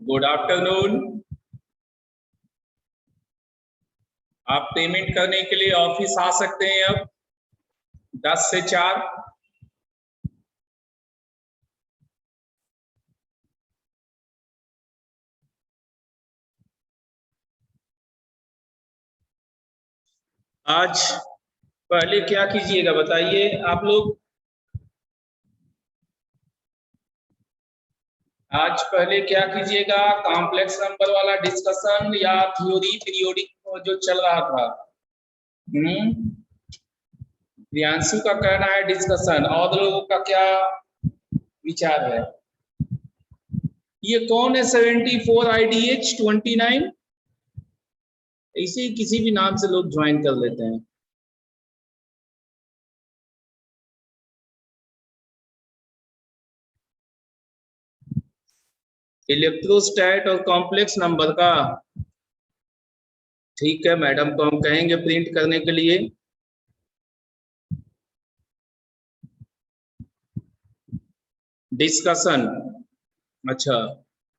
Good afternoon. आप payment करने के लिए ऑफिस आ सकते हैं अब 10 से 4। आज पहले क्या कीजिएगा बताइए आप लोग। आज पहले क्या कीजिएगा, कॉम्प्लेक्स नंबर वाला डिस्कशन या थ्योरी पीरियोडिक जो चल रहा था। प्रियांशु का कहना है डिस्कशन, और लोगों का क्या विचार है? ये कौन है 74 IDH 29? ऐसे ही किसी भी नाम से लोग ज्वाइन कर लेते हैं। इलेक्ट्रोस्टैट और कॉम्प्लेक्स नंबर का, ठीक है, मैडम को हम कहेंगे प्रिंट करने के लिए। डिस्कशन, अच्छा,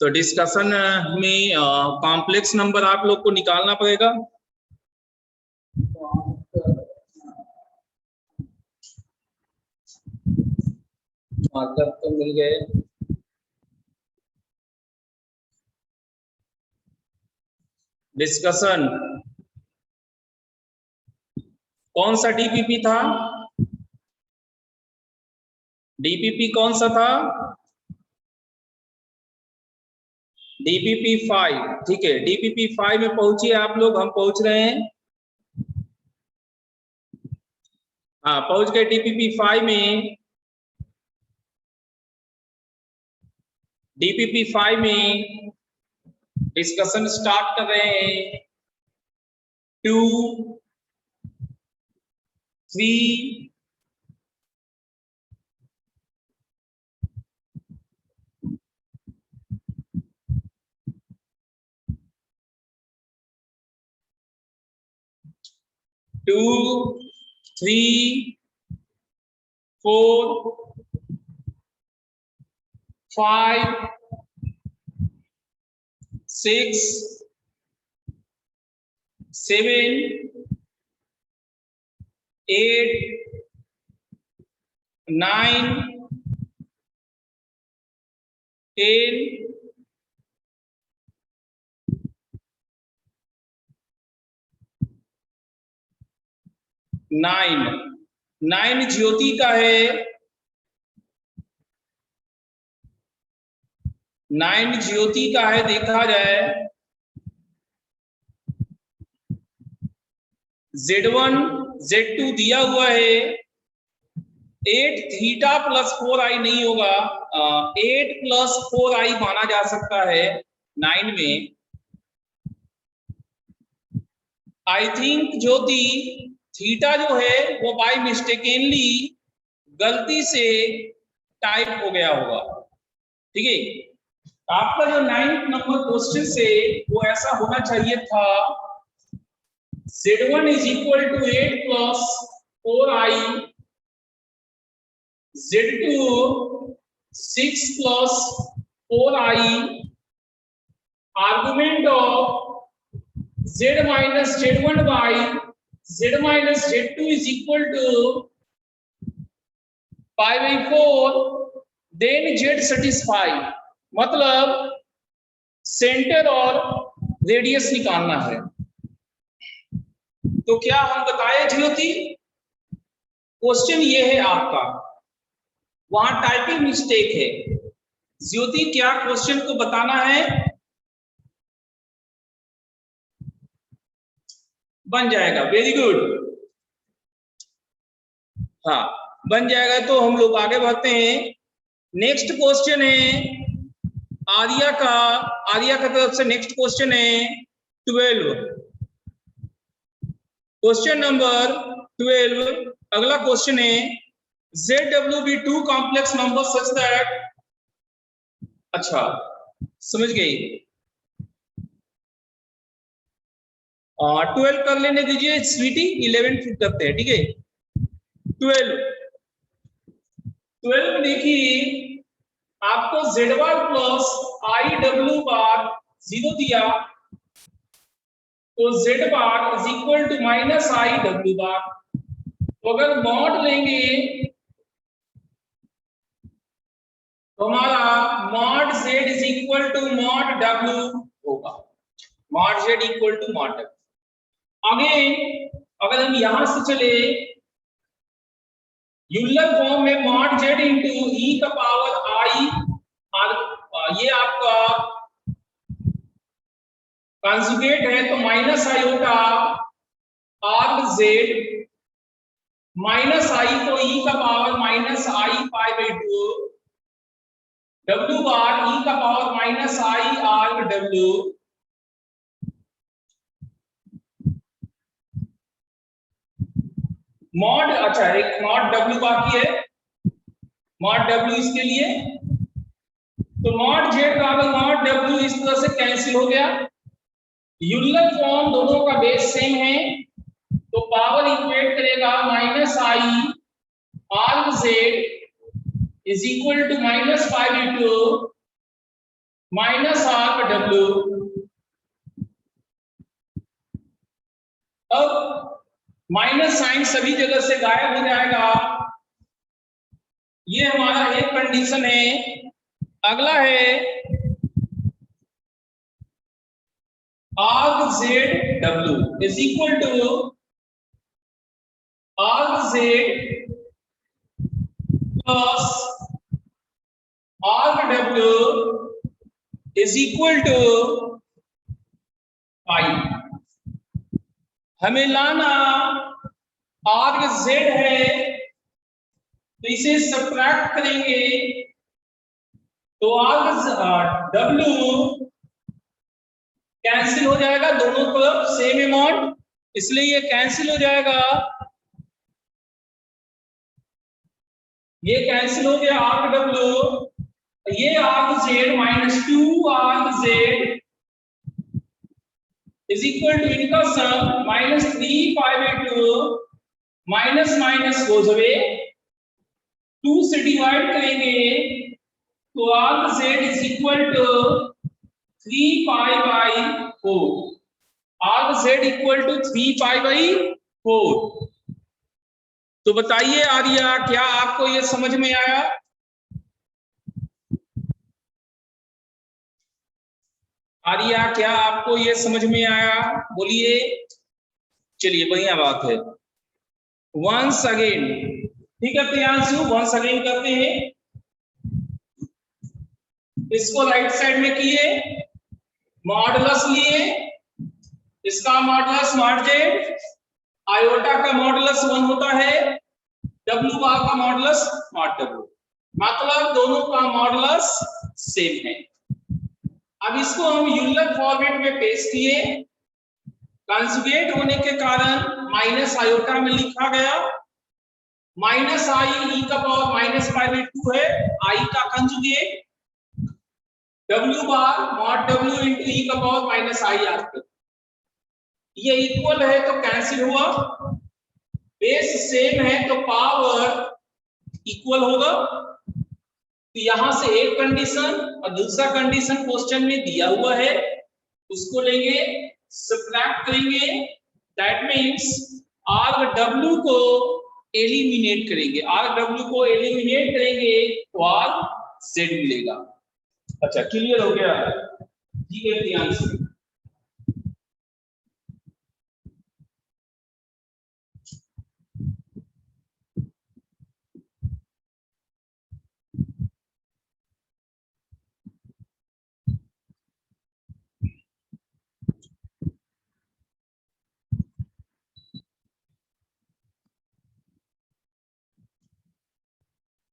तो डिस्कशन में कॉम्प्लेक्स नंबर आप लोग को निकालना पड़ेगा। मार्कर तो मिल गए। डिस्कशन कौन सा डीपीपी था? डीपीपी कौन सा था? डीपीपी 5, ठीक है। डीपीपी 5 में पहुंचिए आप लोग, हम पहुंच रहे हैं। हाँ, पहुंच गए डीपीपी 5 में। डीपीपी 5 में डिस्कशन स्टार्ट कर रहे हैं। 2, 3, 2, 3, 4, 5, 6, 7, 8, 9, 10, 9 ज्योति का है। 9 ज्योति का है, देखा जाए। Z1 Z2 दिया हुआ है। 8 थीटा प्लस 4i नहीं होगा, 8 प्लस 4i माना जा सकता है 9 में। आई थिंक ज्योति थीटा जो है वो बाय मिस्टेकनली गलती से टाइप हो गया होगा, ठीक है। आपका जो 9th नंबर क्वेश्चन से वो ऐसा होना चाहिए था, Z1 is equal to 8 plus 4i, Z2 6 plus 4i, argument of Z minus Z1 by Z minus Z2 is equal to pi by 4, then Z satisfy, मतलब सेंटर और रेडियस निकालना है। तो क्या हम बताए ज्योति? क्वेश्चन ये है आपका, वहां टाइपिंग मिस्टेक है। ज्योति क्या क्वेश्चन को बताना है? बन जाएगा, वेरी गुड। हाँ, बन जाएगा। तो हम लोग आगे बढ़ते हैं। नेक्स्ट क्वेश्चन है आर्या का। आर्या की तरफ से नेक्स्ट क्वेश्चन है 12, क्वेश्चन नंबर 12। अगला क्वेश्चन है ZWB2 complex number such that, अच्छा समझ गई। 12 कर लेने दीजिए स्वीटी, 11 फिर करते हैं, ठीक है। 12 में देखिए आपको z bar plus I W bar 0 दिया, तो z bar is equal to minus I W bar. तो अगर मॉड लेंगे तो हमारा mod z is equal to mod w होगा, mod z equal to mod w। आगे अगर हम यहां से चले यूलर फॉर्म में मॉड z इंटू ई का पावर आई, ये आपका कंजुगेट है तो minus iota arg Z minus I को ई का power minus I pi by 2 W bar E का power minus I arg W mod. अच्छा एक मॉड डब्ल्यू बाकी है, मॉड डब्ल्यू इसके लिए, तो मॉड जेड बराबर मॉड डब्ल्यू इस तरह से कैंसिल हो गया। यूलर फॉर्म दोनों का बेस सेम है तो पावर इक्वेट करेगा minus I arg Z is equal to minus pi by 2 minus arg W. अब माइनस साइन सभी जगह से गायब हो जाएगा, ये हमारा एक कंडीशन है। अगला है arg Z W is equal to arg Z plus arg W is equal to pi. हमें लाना आर्ग जेड है तो इसे सब्ट्रैक्ट करेंगे तो आर्ग डब्ल्यू कैंसिल हो जाएगा, दोनों तरफ सेम अमाउंट इसलिए ये कैंसिल हो जाएगा, ये कैंसिल हो गया आर्ग डब्ल्यू, ये arg Z minus 2 arg Z is equal to इनका sum minus 3 pi by 2 minus minus goes away, 2 से डिवाइड करेंगे तो arg Z is equal to 3 pi by 4, arg Z equal to 3 pi by 4। तो बताइए आर्या क्या आपको ये समझ में आया? आर्या क्या आपको ये समझ में आया? बोलिए। चलिए बढ़िया बात है। वंस अगेन, ठीक है प्रियांशु, वंस अगेन करते हैं। इसको राइट साइड में किए, मॉडुलस लिए, इसका मॉडुलस मॉड जेड, आयोटा का मॉडुलस 1 होता है, डब्ल्यू बार का मॉडुलस मॉड डब्ल्यू, मतलब दोनों का मॉडुलस सेम है। अब इसको हम यूलर फॉर्मेट में पेश किए, कंजुगेट होने के कारण माइनस आयोटा में लिखा गया, माइनस आई ई का पावर माइनस पाई बाई 2 है, आई का कंजुगेट, डब्ल्यू बार मॉड डब्ल्यू इंटू ई का पावर माइनस आई आर, ये इक्वल है तो कैंसिल हुआ, बेस सेम है तो पावर इक्वल होगा। तो यहां से एक कंडीशन और दूसरा कंडीशन क्वेश्चन में दिया हुआ है, उसको लेंगे सब्ट्रैक्ट करेंगे, दैट मींस आर्ग डब्ल्यू को एलिमिनेट करेंगे, आर्ग डब्ल्यू को एलिमिनेट करेंगे तो आर्ग जेड मिलेगा। अच्छा क्लियर हो गया? ठीक है ध्यान से।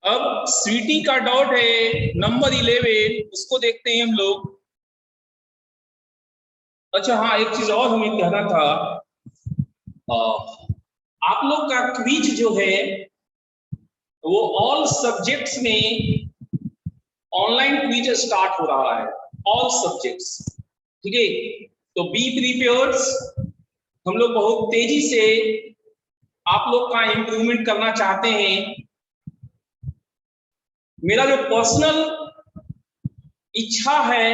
अब स्वीटी का डॉट है नंबर 11, उसको देखते हैं हम लोग। अच्छा हाँ, एक चीज और हमें कहना था, आप लोग का क्विज जो है वो ऑल सब्जेक्ट्स में ऑनलाइन क्विज स्टार्ट हो रहा है, ऑल सब्जेक्ट्स, ठीक है? तो बी प्रिपेयर्स, हम लोग बहुत तेजी से आप लोग का इम्प्रूवमेंट करना चाहते हैं। मेरा जो पर्सनल इच्छा है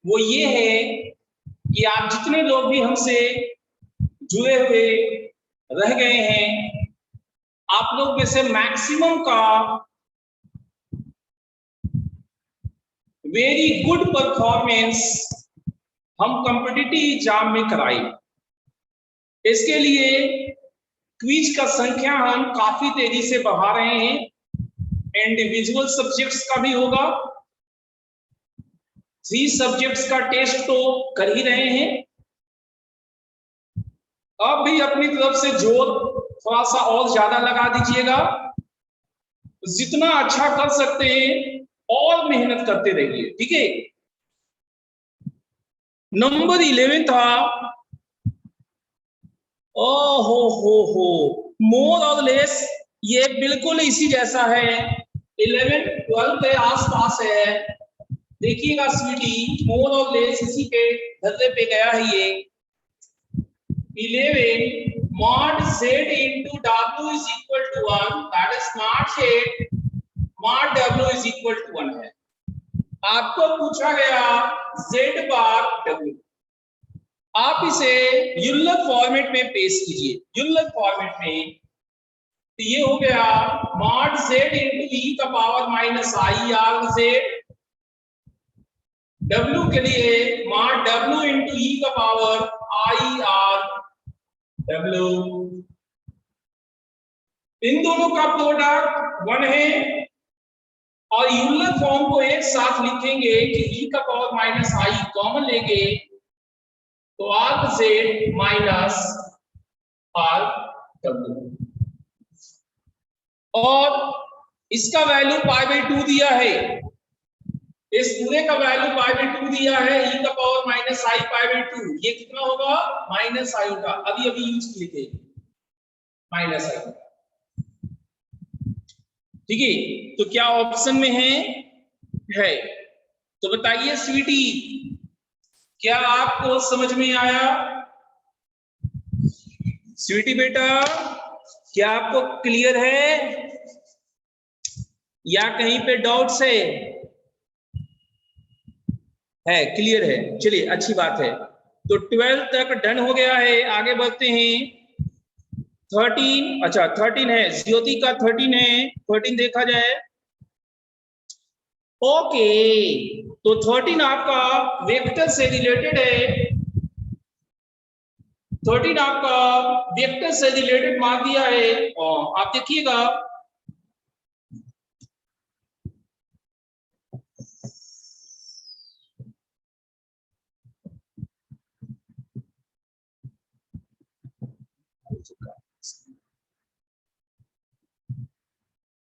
वो ये है कि आप जितने लोग भी हमसे जुड़े हुए रह गए हैं, आप लोग में से मैक्सिमम का वेरी गुड परफॉर्मेंस हम कॉम्पिटिटिव एग्जाम में कराएं। इसके लिए क्विज का संख्या हम काफी तेजी से बढ़ा रहे हैं। इंडिविजुअल सब्जेक्ट्स का भी होगा, 3 सब्जेक्ट्स का टेस्ट तो कर ही रहे हैं। अब भी अपनी तरफ से जोर थोड़ा सा और ज्यादा लगा दीजिएगा, जितना अच्छा कर सकते हैं और मेहनत करते रहिए, ठीक है। नंबर 11 था, हो मोर और लेस, ये बिल्कुल इसी जैसा है, 11 12 के आसपास है। देखिएगा स्वीटी, मोर और लेस इसी के धरने पे गया है ये। 11 mod z into w is equal to 1, that is mod z mod w is equal to 1 है। आपको पूछा गया z बार w, आप इसे यूलर फॉर्मेट में पेश कीजिए। यूलर फॉर्मेट में तो ये हो गया mod z into e का power minus I are z, w के लिए mod w into e का पावर आई आर w। इन दोनों का प्रोडक्ट 1 है और यूलर फॉर्म को एक साथ लिखेंगे कि e का पावर माइनस आई कॉमन लेंगे तो R z minus R w, और इसका वैल्यू π/2 दिया है, इस पूरे का वैल्यू π/2 दिया है, e का पावर माइनस आई π/2, ये कितना होगा माइनस आई का, अभी अभी यूज किए थे माइनस आई, ठीक है। तो क्या ऑप्शन में है तो बताइए स्वीटी, क्या आपको समझ में आया? स्वीटी बेटा, क्या आपको क्लियर है या कहीं पे डाउट्स है? क्लियर है, चलिए अच्छी बात है। तो 12 तक डन हो गया है, आगे बढ़ते हैं। 13, अच्छा 13 है, ज्योति का 13 है, 13 देखा जाए। ओके, तो 13 आपका वेक्टर से रिलेटेड है, 13 आपका वेक्टर से रिलेटेड मार दिया है। और आप देखिएगा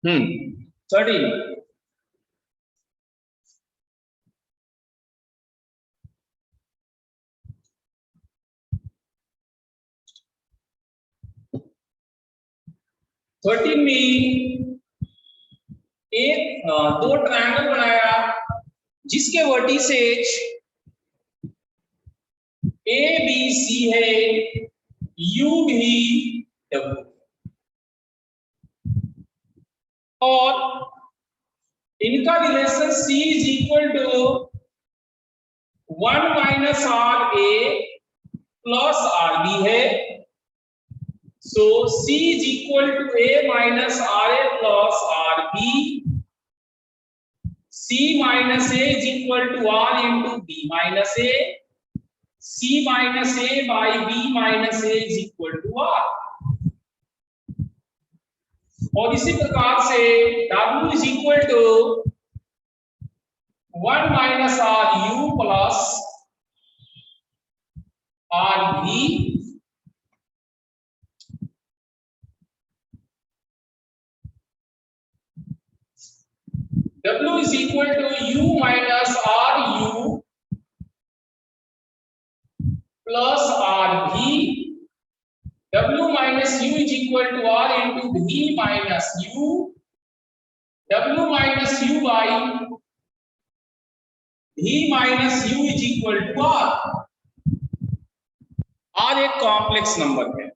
हम्म 13 में एक 2 ट्रायंगल बनाया जिसके वर्टिसेज ए बी सी है, यू भी डब्ल्यू, और इनका relation C is equal to 1 minus R A plus R B है। So C is equal to A minus R A plus R B, C minus A is equal to R into B minus A, C minus A by B minus A is equal to R. और इसी प्रकार से W is equal to 1 minus R U plus R B, W is equal to U minus R U plus R भी, W minus U is equal to R into V minus U, W minus U by V minus U is equal to R। R एक complex number है,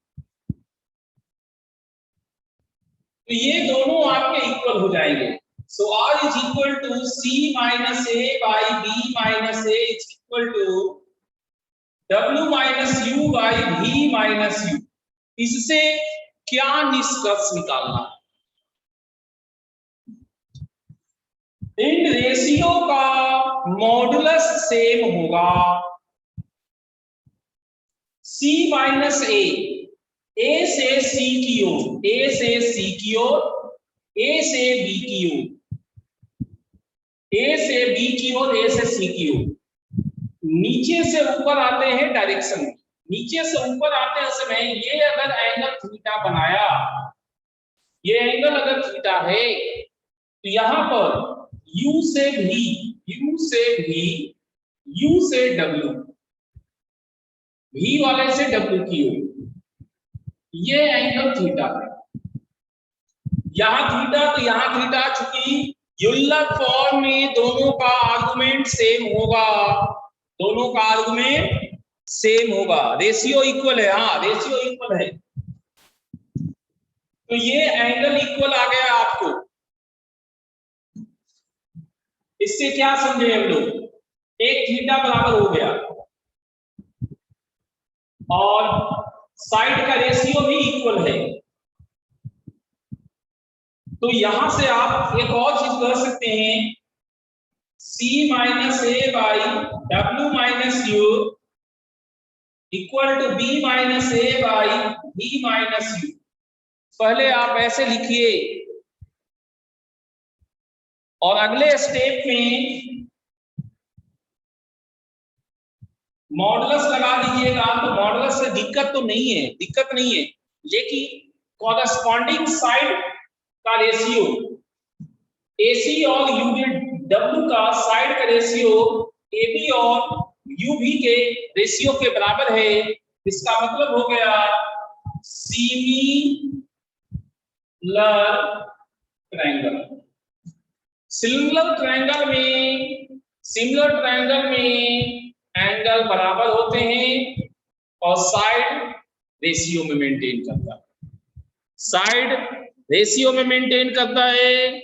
तो ये दोनों आपके equal हो जाएंगे। So R is equal to C minus A by B minus A is equal to W minus U by V minus U। इससे क्या निष्कर्ष निकालना है? इन रेशियो का मॉडुलस सेम होगा। C माइनस A से C की ओर, A से C की ओर, A से B की ओर, A से B की ओर, A से C की ओर। नीचे से ऊपर आते हैं डायरेक्शन में, नीचे से ऊपर आते समय ये अगर एंगल थीटा बनाया, ये एंगल अगर थीटा है तो यहां पर U से V, U से V, U से W, V वाले से W की ओर, ये एंगल थीटा है। यहां थीटा तो यहां थीटा, चूंकि युलर फॉर्म में दोनों का आर्गुमेंट सेम होगा, दोनों का आर्गुमेंट सेम होगा, रेशियो इक्वल है। हाँ, रेशियो इक्वल है तो ये एंगल इक्वल आ गया आपको। इससे क्या समझे हम लोग, एक थीटा बराबर हो गया और साइड का रेशियो भी इक्वल है। तो यहां से आप एक और चीज कर सकते हैं, C minus A by W minus U equal to B minus A by V minus U। पहले आप ऐसे लिखिए और अगले स्टेप में मॉडुलस लगा दीजिएगा। तो मॉडुलस से दिक्कत तो नहीं है, दिक्कत नहीं है, लेकिन कॉरस्पॉन्डिंग साइड का रेशियो AC और UW का साइड का रेशियो AB और UV के रेशियो के बराबर है। इसका मतलब हो गया सिमिलर ट्रायंगल। सिमिलर ट्रायंगल में एंगल बराबर होते हैं और साइड रेशियो में मेंटेन करता है, साइड रेशियो में मेंटेन करता है।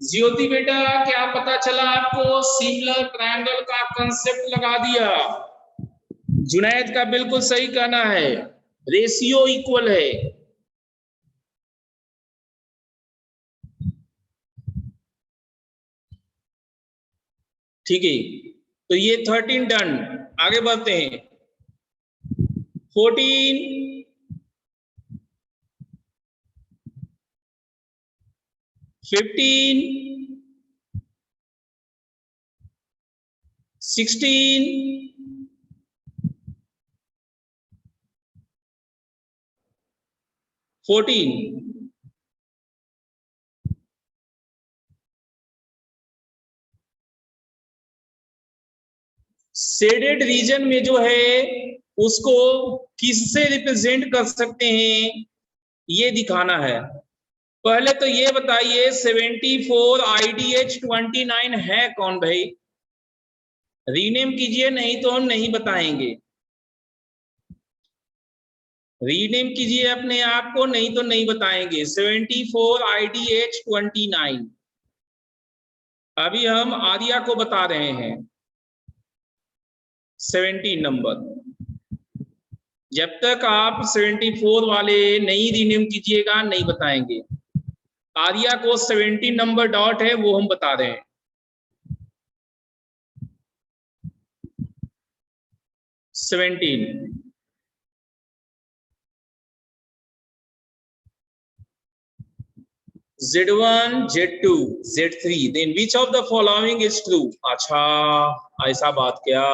ज्योति बेटा क्या पता चला आपको, सिमिलर ट्रायंगल का कंसेप्ट लगा दिया। जुनैद का बिल्कुल सही कहना है, रेशियो इक्वल है। ठीक है, तो ये 13 डन। आगे बढ़ते हैं 14, 15, 16, 14। शेडेड रीजन में जो है उसको किससे रिप्रेजेंट कर सकते हैं ये दिखाना है। पहले तो ये बताइए 74 IDH 29 है कौन भाई? रीनेम कीजिए, नहीं तो हम नहीं बताएंगे। रीनेम कीजिए अपने आप को, नहीं तो नहीं बताएंगे। 74 IDH 29 अभी हम आर्या को बता रहे हैं 17 नंबर। जब तक आप 74 वाले नहीं रीनेम कीजिएगा नहीं बताएंगे। आर्या को 17 नंबर डॉट है वो हम बता रहे हैं। 17 Z1 Z2 Z3 then which of the following is true? अच्छा ऐसा बात क्या?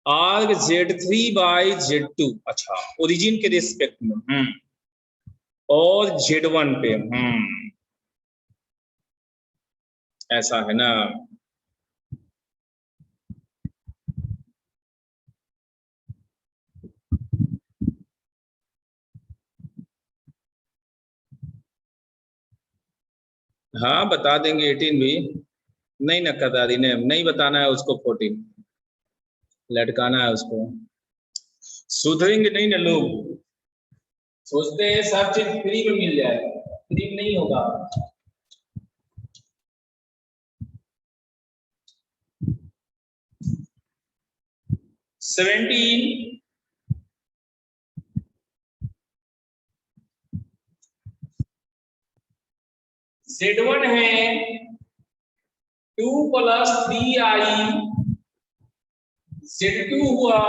आर्ग Z3 बाई Z2, अच्छा ओरिजिन के रिस्पेक्ट में और Z1 पे ऐसा है ना। हाँ बता देंगे 18 भी। नहीं ना कदारी ने नहीं बताना है उसको, 14 लटकाना है उसको। सुधरेंगे नहीं ना लोग, सोचते हैं सब चीज फ्री में मिल जाए, फ्री में नहीं होगा। 17 Z1 है 2 + 3i, Z2 हुआ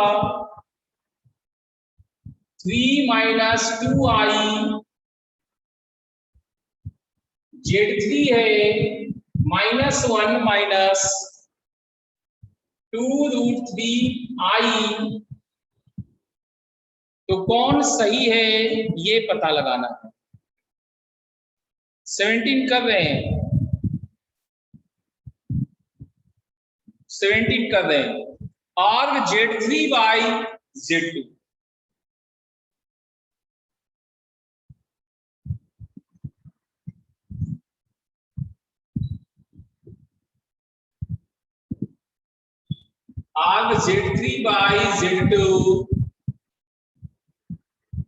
3 - 2i, Z3 है -1 - 2√3i। तो कौन सही है ये पता लगाना है। 17 कर रहे हैं, 17 कर रहे हैं आर्ग Z3/Z2। आर्ग Z3/Z2,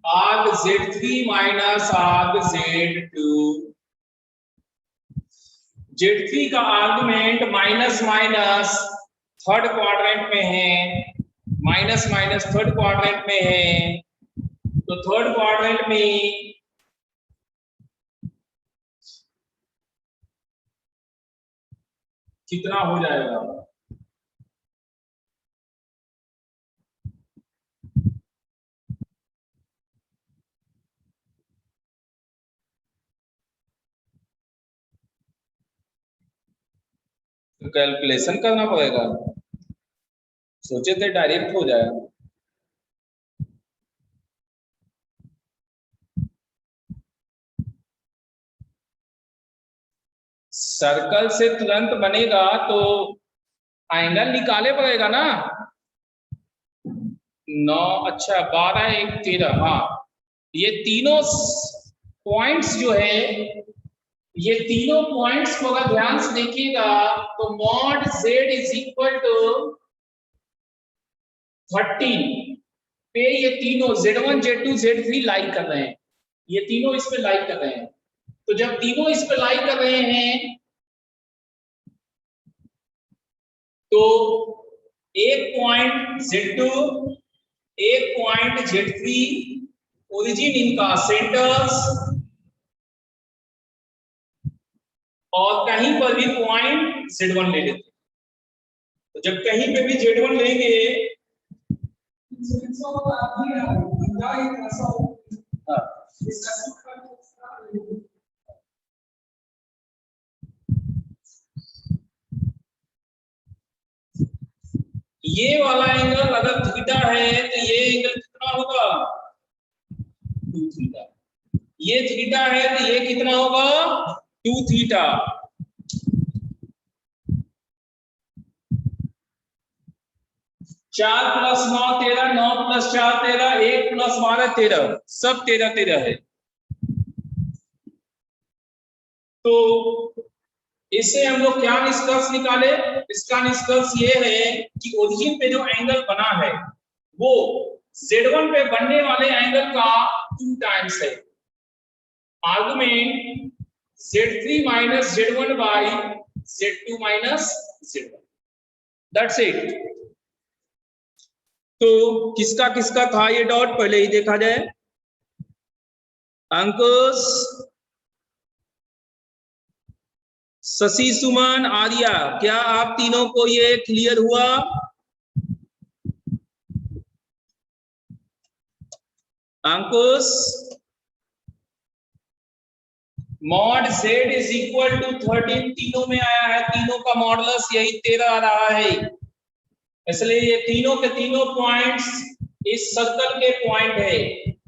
आर्ग Z3 - आर्ग Z2। Z3 का argument minus minus third quadrant में है, माइनस माइनस थर्ड क्वाड्रेंट में है। तो थर्ड क्वाड्रेंट में कितना हो जाएगा? तो कैलकुलेशन करना पड़ेगा, सोचे थे डायरेक्ट हो जाए। सर्कल से तुरंत बनेगा तो एंगल निकाले पड़ेगा ना। 9 अच्छा 12 1 13, हाँ ये तीनों पॉइंट्स जो है, ये तीनों पॉइंट्स को अगर ध्यान से देखिएगा तो मॉड z = 13 पे ये तीनों Z1 Z2 Z3 लाई कर रहे हैं, ये तीनों इस पे लाई कर रहे हैं। तो जब तीनों इस पे लाई कर रहे हैं तो एक पॉइंट Z2, एक पॉइंट Z3, ओरिजिन इनका सेंटर्स, और कहीं पर भी पॉइंट Z1 ले लेते। तो जब कहीं पे भी Z1 लेंगे ये वाला एंगल अगर थीटा है तो ये एंगल कितना होगा? 2 थीटा। ये थीटा है तो ये कितना होगा? 2 थीटा। चार प्लस 9 13, 9 + 4 13, 1 + 12 13, सब 13 13 है। तो इससे हम लोग क्या निष्कर्ष निकाले? इसका निष्कर्ष ये है कि ओरिजिन पे जो एंगल बना है वो Z1 पे बनने वाले एंगल का 2 टाइम्स है। Argument Z3 - Z1/Z2 - Z1, that's it. तो किसका किसका था ये डॉट, पहले ही देखा जाए। अंकुश, शशि, सुमन, आर्या, क्या आप तीनों को ये क्लियर हुआ? अंकुश, मॉड z = 13 तीनों में आया है, तीनों का मॉडुलस यही 13 आ रहा है, इसलिए ये तीनों के तीनों पॉइंट्स इस सर्कल के पॉइंट है।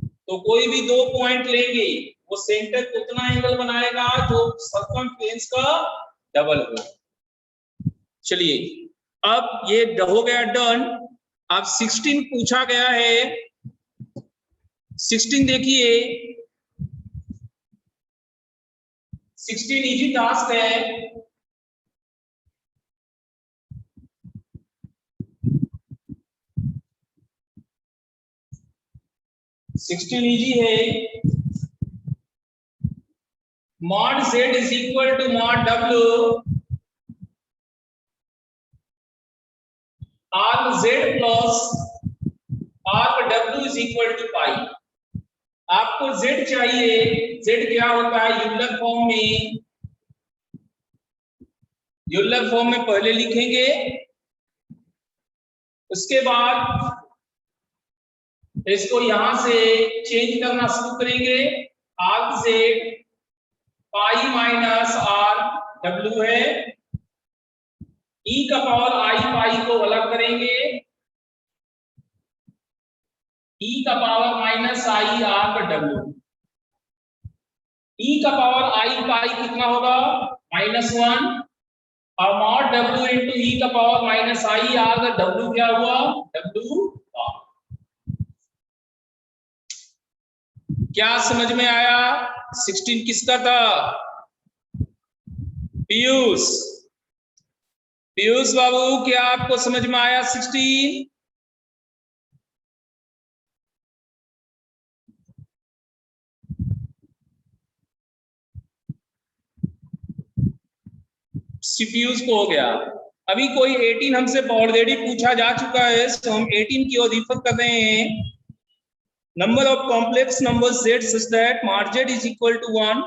तो कोई भी दो पॉइंट लेंगे वो सेंटर को उतना एंगल बनाएगा जो सर्कमफ्रेंस का डबल हो। चलिए अब ये हो गया डन। अब 16 पूछा गया है। 16 देखिए, 16 इजी टास्क है। इजी है। Mod z = mod w arg z plus arg W is equal to pi. आपको Z चाहिए, Z क्या होता है यूलर फॉर्म में, यूलर फॉर्म में पहले लिखेंगे, उसके बाद इसको यहां से चेंज करना शुरू करेंगे। Arg Z pi minus R W है, e का पावर आई पाई को अलग करेंगे, e का power minus I R W, e का पावर आई पाई कितना होगा -1 और मॉड W इंटू ई का power minus I R W क्या हुआ W। क्या समझ में आया? 16 किसका था? पीयूष, पीयूष बाबू क्या आपको समझ में आया 16? पीयूष को हो गया। अभी कोई 18 हमसे ऑलरेडी पूछा जा चुका है, तो हम 18 की ओर रिफर कर रहे हैं। Number of complex number Z such that mod Z is equal to 1,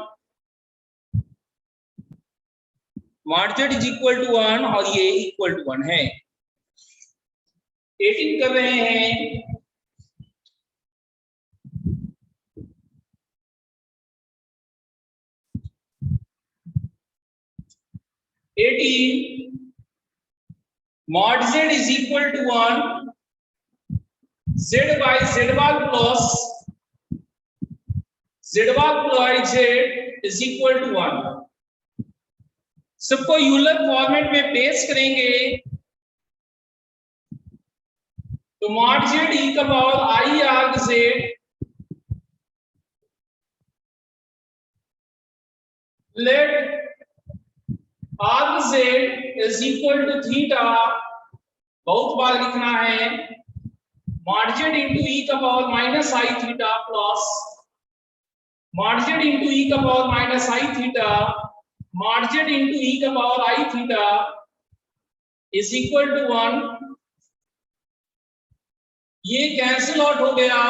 mod Z is equal to 1 और ये इक्वल टू 1 है। 18 कर रहे हैं। mod Z is equal to 1 Z by Z bar plus Z bar by Z is equal to 1। सबको Euler format में पेश करेंगे तो mod Z e का power I arg Z let arg Z is equal to theta, बहुत बार लिखना है, mod Z इंटू ई का power minus I theta plus mod Z into E का power minus I theta mod Z into E का power I theta is equal to 1। ये cancel out हो गया,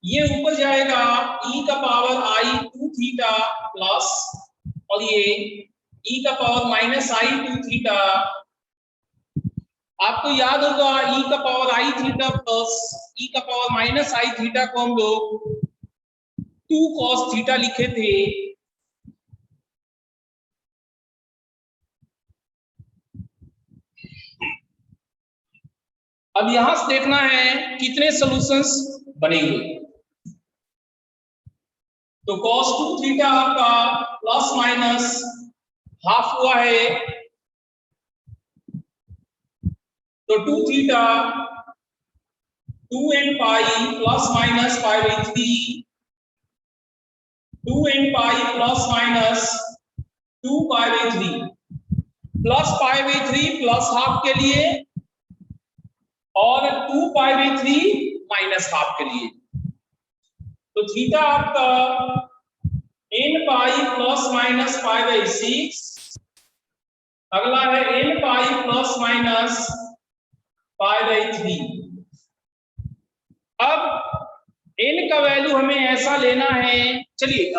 ये ऊपर जाएगा e का पावर आई 2 थीटा प्लस और ये e का पावर माइनस आई 2 थीटा। आपको याद होगा e का power I theta plus e का पावर माइनस आई थीटा को हम लोग 2 cos थीटा लिखे थे। अब यहां से देखना है कितने सॉल्यूशंस बनेंगे। तो cos 2 थीटा आपका प्लस माइनस हाफ हुआ है, तो 2 theta 2n pi plus minus pi by 3, 2n pi plus minus 2 pi by 3, plus pi by 3 plus half के लिए और 2 पाई बाई 3 माइनस हाफ के लिए। तो थीटा आपका n pi plus minus pi by 6, अगला है n pi plus minus pi by 3। अब n का वैल्यू हमें ऐसा लेना है, चलिए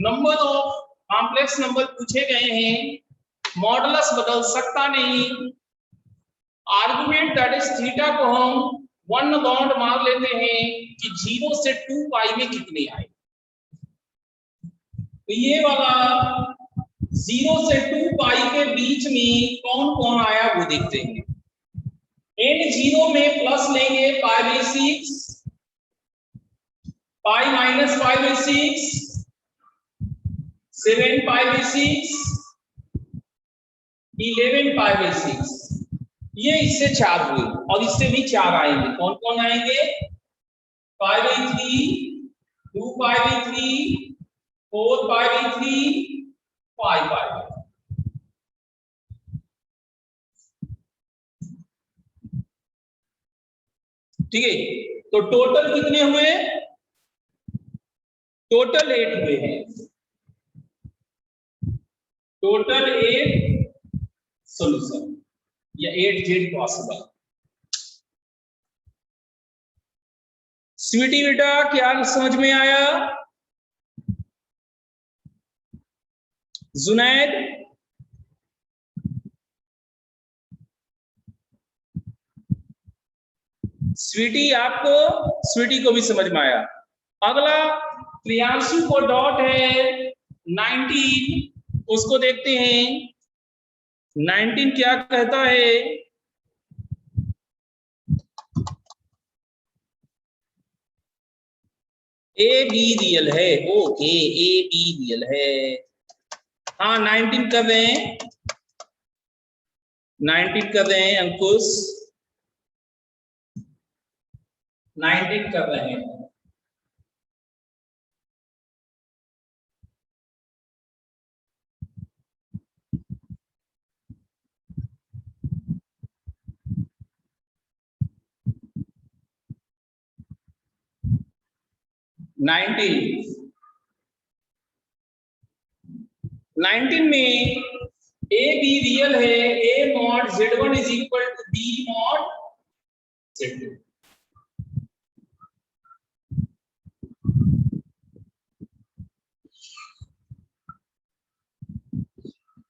नंबर ऑफ कॉम्प्लेक्स नंबर पूछे गए हैं, मॉडुलस बदल सकता नहीं, आर्गुमेंट दैट इज थीटा को हम 1 बाउंड मार लेते हैं कि 0 से 2 पाई में कितने आए। तो ये वाला 0 से 2 पाई के बीच में कौन कौन आया वो देखते हैं। n 0 में प्लस लेंगे pi by 6, pi minus pi by 6, 7 pi by 6, 11 pi by 6। ये इससे 4 हुए और इससे भी 4 आएंगे। कौन कौन आएंगे? Pi by 3, 2 pi by 3, 4 pi by 3, 5 pi by. ठीक है, तो टोटल कितने हुए? टोटल 8 हुए हैं, टोटल 8 सॉल्यूशन या 8 जेड पॉसिबल। स्वीटी बेटा क्या समझ में आया? जुनैद, स्वीटी आपको, स्वीटी को भी समझ में आया। अगला प्रियांशु को डॉट है 19, उसको देखते हैं 19 क्या कहता है। ए बी रियल है, ओके ए बी रियल है। हाँ 19 कर रहे हैं, 19 कर रहे हैं अंकुश, 19 कर रहे हैं। नाइनटीन में ए बी रियल है, A mod Z1 is equal to B mod Z2।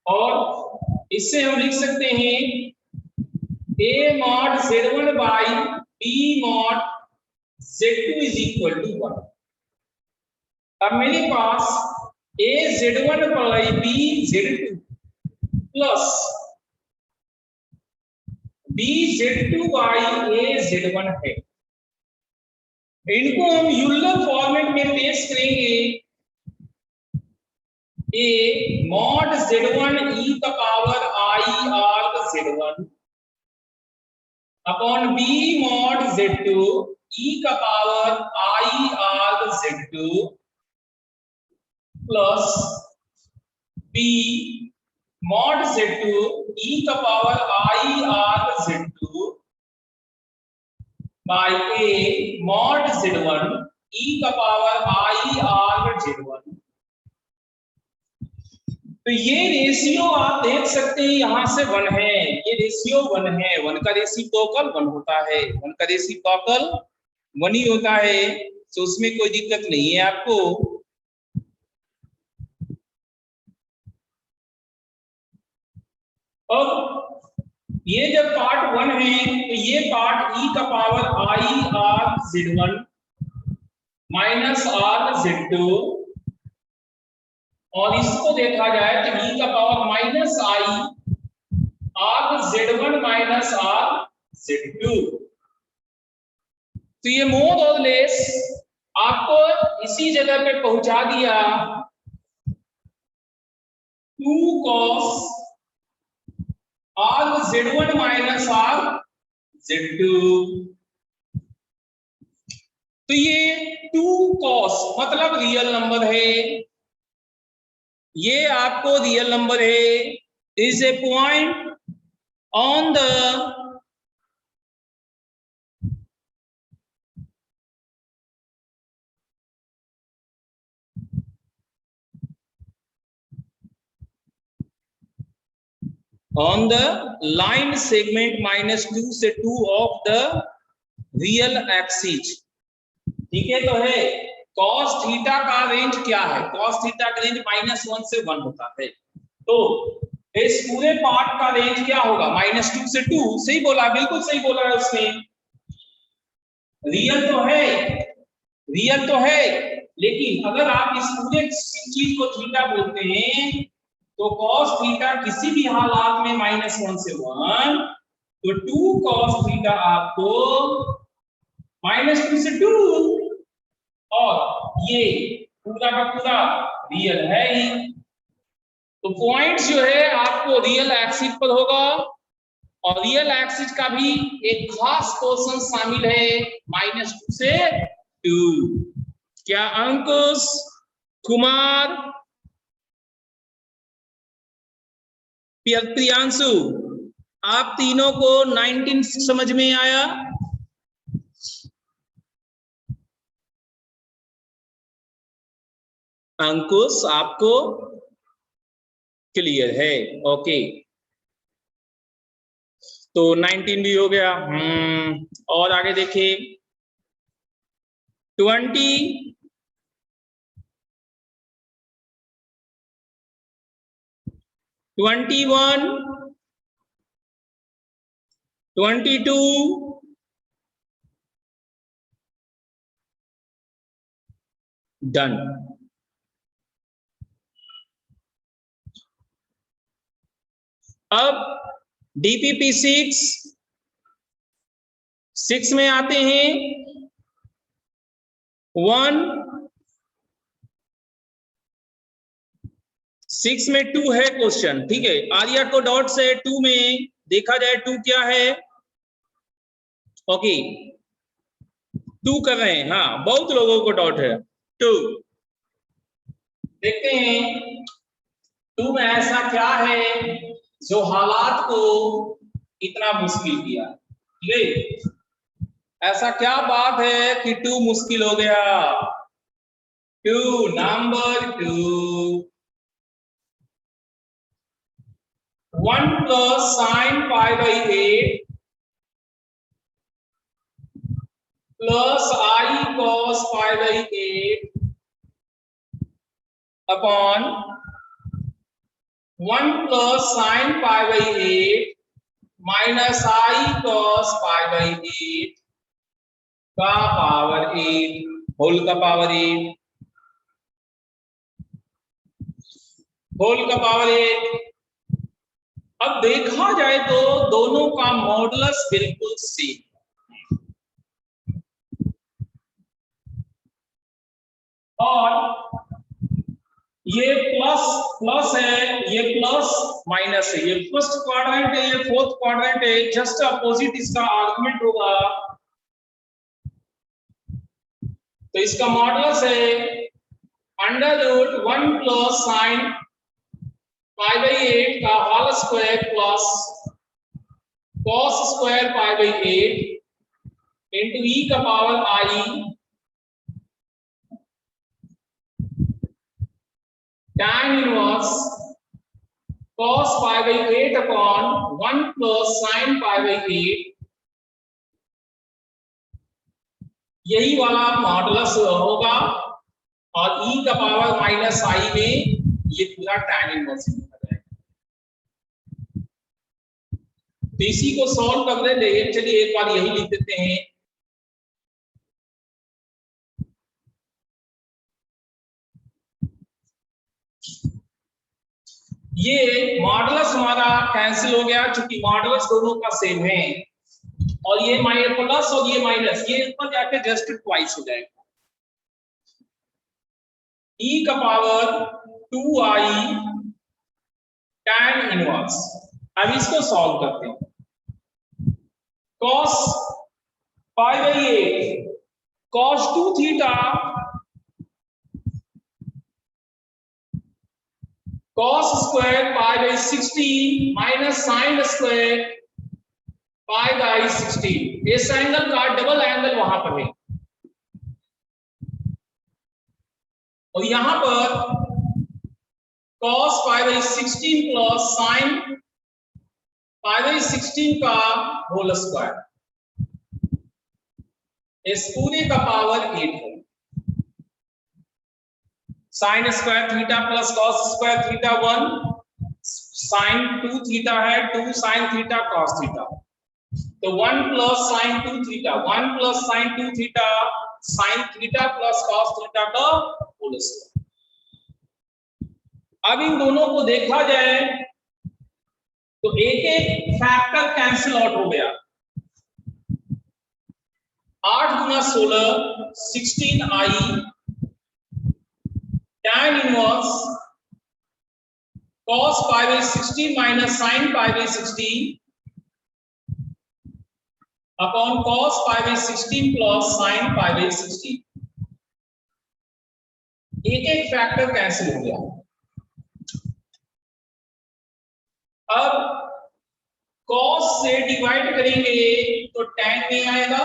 और इससे हम लिख सकते हैं A mod Z1 by B mod Z2 is equal to 1। अब मेरे पास A Z1 by B Z2 plus B Z2 by A Z1 है। इनको हम यूलर फॉर्मेट में पेश करेंगे, ए मॉड Z1 e का power I arg Z1 upon B mod Z2 e का power I arg Z2 plus B mod Z2 e का power I arg Z2 by A mod Z1 e का power I arg Z1। तो ये ratio आप देख सकते हैं यहां से 1 है, ये रेशियो 1 है, 1 का रेसिप्रोकल 1 होता है, 1 का रेसिप्रोकल 1 ही होता है, तो उसमें कोई दिक्कत नहीं है आपको। अब ये जब पार्ट 1 है तो ये पार्ट e का power I R Z1 minus R Z2, और इसको देखा जाए तो e का power minus I R Z1 minus R Z2। तो ये मोर और लेस आपको इसी जगह पे पहुंचा दिया 2 cos are Z1 minus R Z2। तो ये 2 cos मतलब रियल नंबर है, ये आपको रियल नंबर है, is A point on the on the line segment -2 से 2 of the real axis। ठीक है, तो है cos थीटा का रेंज क्या है, cos थीटा का रेंज -1 से 1 होता है, तो इस पूरे पार्ट का रेंज क्या होगा -2 से 2। सही बोला, बिल्कुल सही बोला है उसने, रियल तो है, रियल तो है, लेकिन अगर आप इस पूरे चीज को थीटा बोलते हैं तो cos थीटा किसी भी हालात में -1 से 1, तो 2 cos थीटा आपको -2 से 2, और ये पूरा का पूरा रियल है ही। तो पॉइंट जो है आपको रियल एक्सिस पर होगा, और रियल एक्सिस का भी एक खास पोर्शन शामिल है -2 से 2। क्या अंकुश, कुमार, प्रियांशु, आप तीनों को 19 समझ में आया? अंकुश आपको क्लियर है? ओके, तो 19 भी हो गया। और आगे देखिए, 20, 21, 22, डन। अब DPP 6 में आते हैं 1, 6 में 2 है क्वेश्चन, ठीक है। आर्या को डॉट से 2 में देखा जाए 2 क्या है, ओके 2 कर रहे हैं, हाँ बहुत लोगों को डॉट है 2। देखते हैं 2 में ऐसा क्या है जो हालात को इतना मुश्किल किया, ठीक है। ऐसा क्या बात है कि 2 मुश्किल हो गया। 2 number 2, 1 plus sine pi by 8 plus I cos pi by 8 upon 1 plus sine pi by 8 minus I cos pi by 8 का पावर 8 होल का पावर 8 होल का पावर 8। अब देखा जाए तो दोनों का मॉडुलस बिल्कुल सेम, और ये प्लस प्लस है, ये प्लस माइनस है, ये फर्स्ट क्वाड्रेंट है, ये फोर्थ क्वाड्रेंट है, जस्ट अपोजिट इसका आर्गुमेंट होगा। तो इसका मॉडुलस है under root 1 plus sine pi by 8 का whole square plus cos square pi by 8 into E का power I tan inverse cos pi by 8 upon 1 plus sine pi by 8, यही वाला modulus होगा, और e का पावर माइनस आई में ये पूरा tan इनवर्स लिखा जाएगा। तो इसी को सॉल्व कर लेते हैं, चलिए एक बार यही लिख देते हैं। ये मॉडुलस हमारा कैंसिल हो गया, चूंकि मॉडुलस दोनों का सेम है, और ये प्लस और ये माइनस, ये ऊपर जाके जस्ट ट्वाइस हो जाएगा। e का पावर 2i tan इनवर्स। अब इसको सॉल्व करते हैं। cos pi by 8 cos 2 theta cos square pi by 16 minus sine square pi by 16। इस एंगल का डबल एंगल वहां पर है, और यहां पर cos pi by 16 plus sine pi by 16 का होल स्क्वायर, इस पूरे का पावर 8 है। Sine square theta plus cos square theta 1, sine 2 theta है 2 साइन थीटा कॉस थीटा, तो 1 plus sine 2 theta 1 plus sine 2 theta sine theta plus cos theta का whole square. अब इन दोनों को देखा जाए तो एक एक फैक्टर कैंसिल आउट हो गया। 8 गुना 16 16i tan inverse cos pi by 16 minus sign pi by 16 upon cos pi by 16 plus sine pi by 16। एक एक फैक्टर कैंसिल हो गया। अब cos से डिवाइड करेंगे तो tan में आएगा,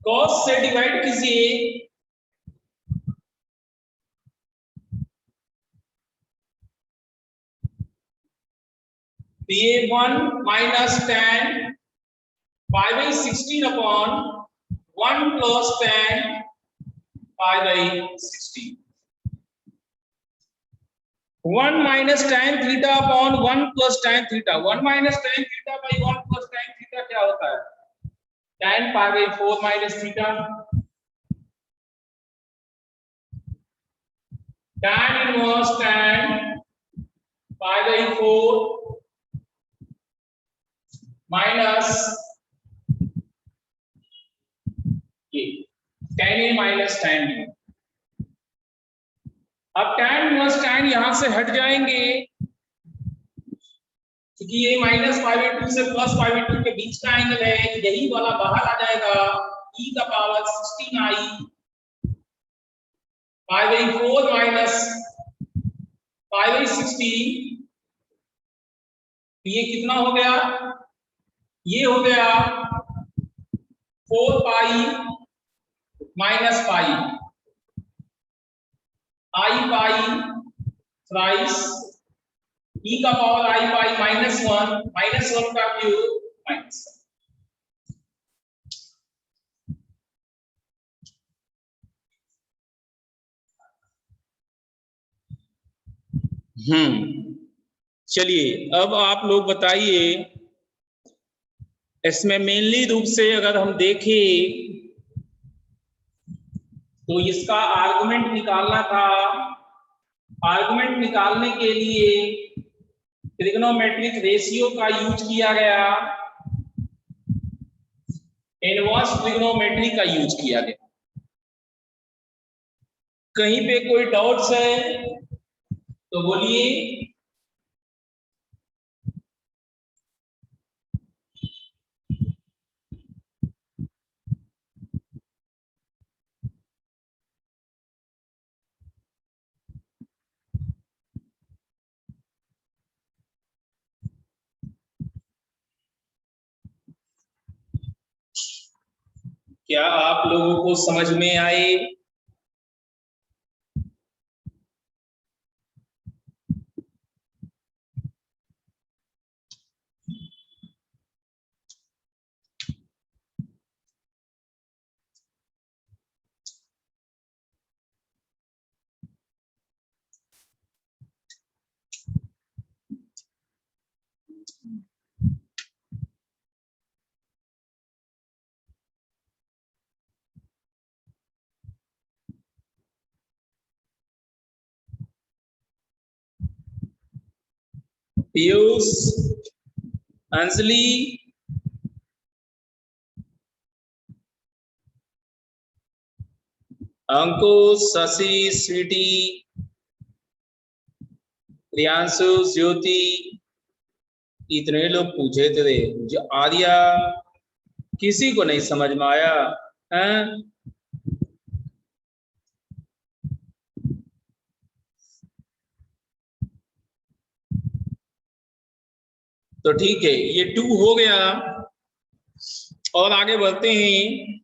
cos से डिवाइड कीजिए तो ये 1 minus tan pi by 16 upon 1 plus tan pi by 16, 1 minus tan theta upon 1 plus tan theta, 1 minus tan theta by 1 plus tan theta क्या होता है? tan pi by 4 minus theta, tan inverse tan pi by 4 minus ये tan ए minus tan B. अब tan inverse tan यहां से हट जाएंगे क्योंकि ये माइनस पाई बाई 2 से प्लस पाई बाई 2 के बीच का एंगल है, यही वाला बाहर आ जाएगा, e का power 16i pi by 4 minus pi by 16, ये कितना हो गया? ये हो गया 4 पाई माइनस पाई, आई पाई थ्राइस e का power I pi minus one का क्यूब माइनस। चलिए अब आप लोग बताइए, इसमें मेनली रूप से अगर हम देखें तो इसका आर्गुमेंट निकालना था। आर्गुमेंट निकालने के लिए ट्रिग्नोमेट्रिक रेशियो का यूज किया गया, इनवर्स ट्रिग्नोमेट्री का यूज किया गया। कहीं पे कोई डाउट्स है तो बोलिए। क्या आप लोगों को समझ में आए? पीयूष, अंजलि, अंकुश, शशि, स्वीटी, प्रियांशु, ज्योति, इतने लोग पूछे थे जो आर्या, किसी को नहीं समझ में आया है? तो ठीक है, ये 2 हो गया और आगे बढ़ते हैं।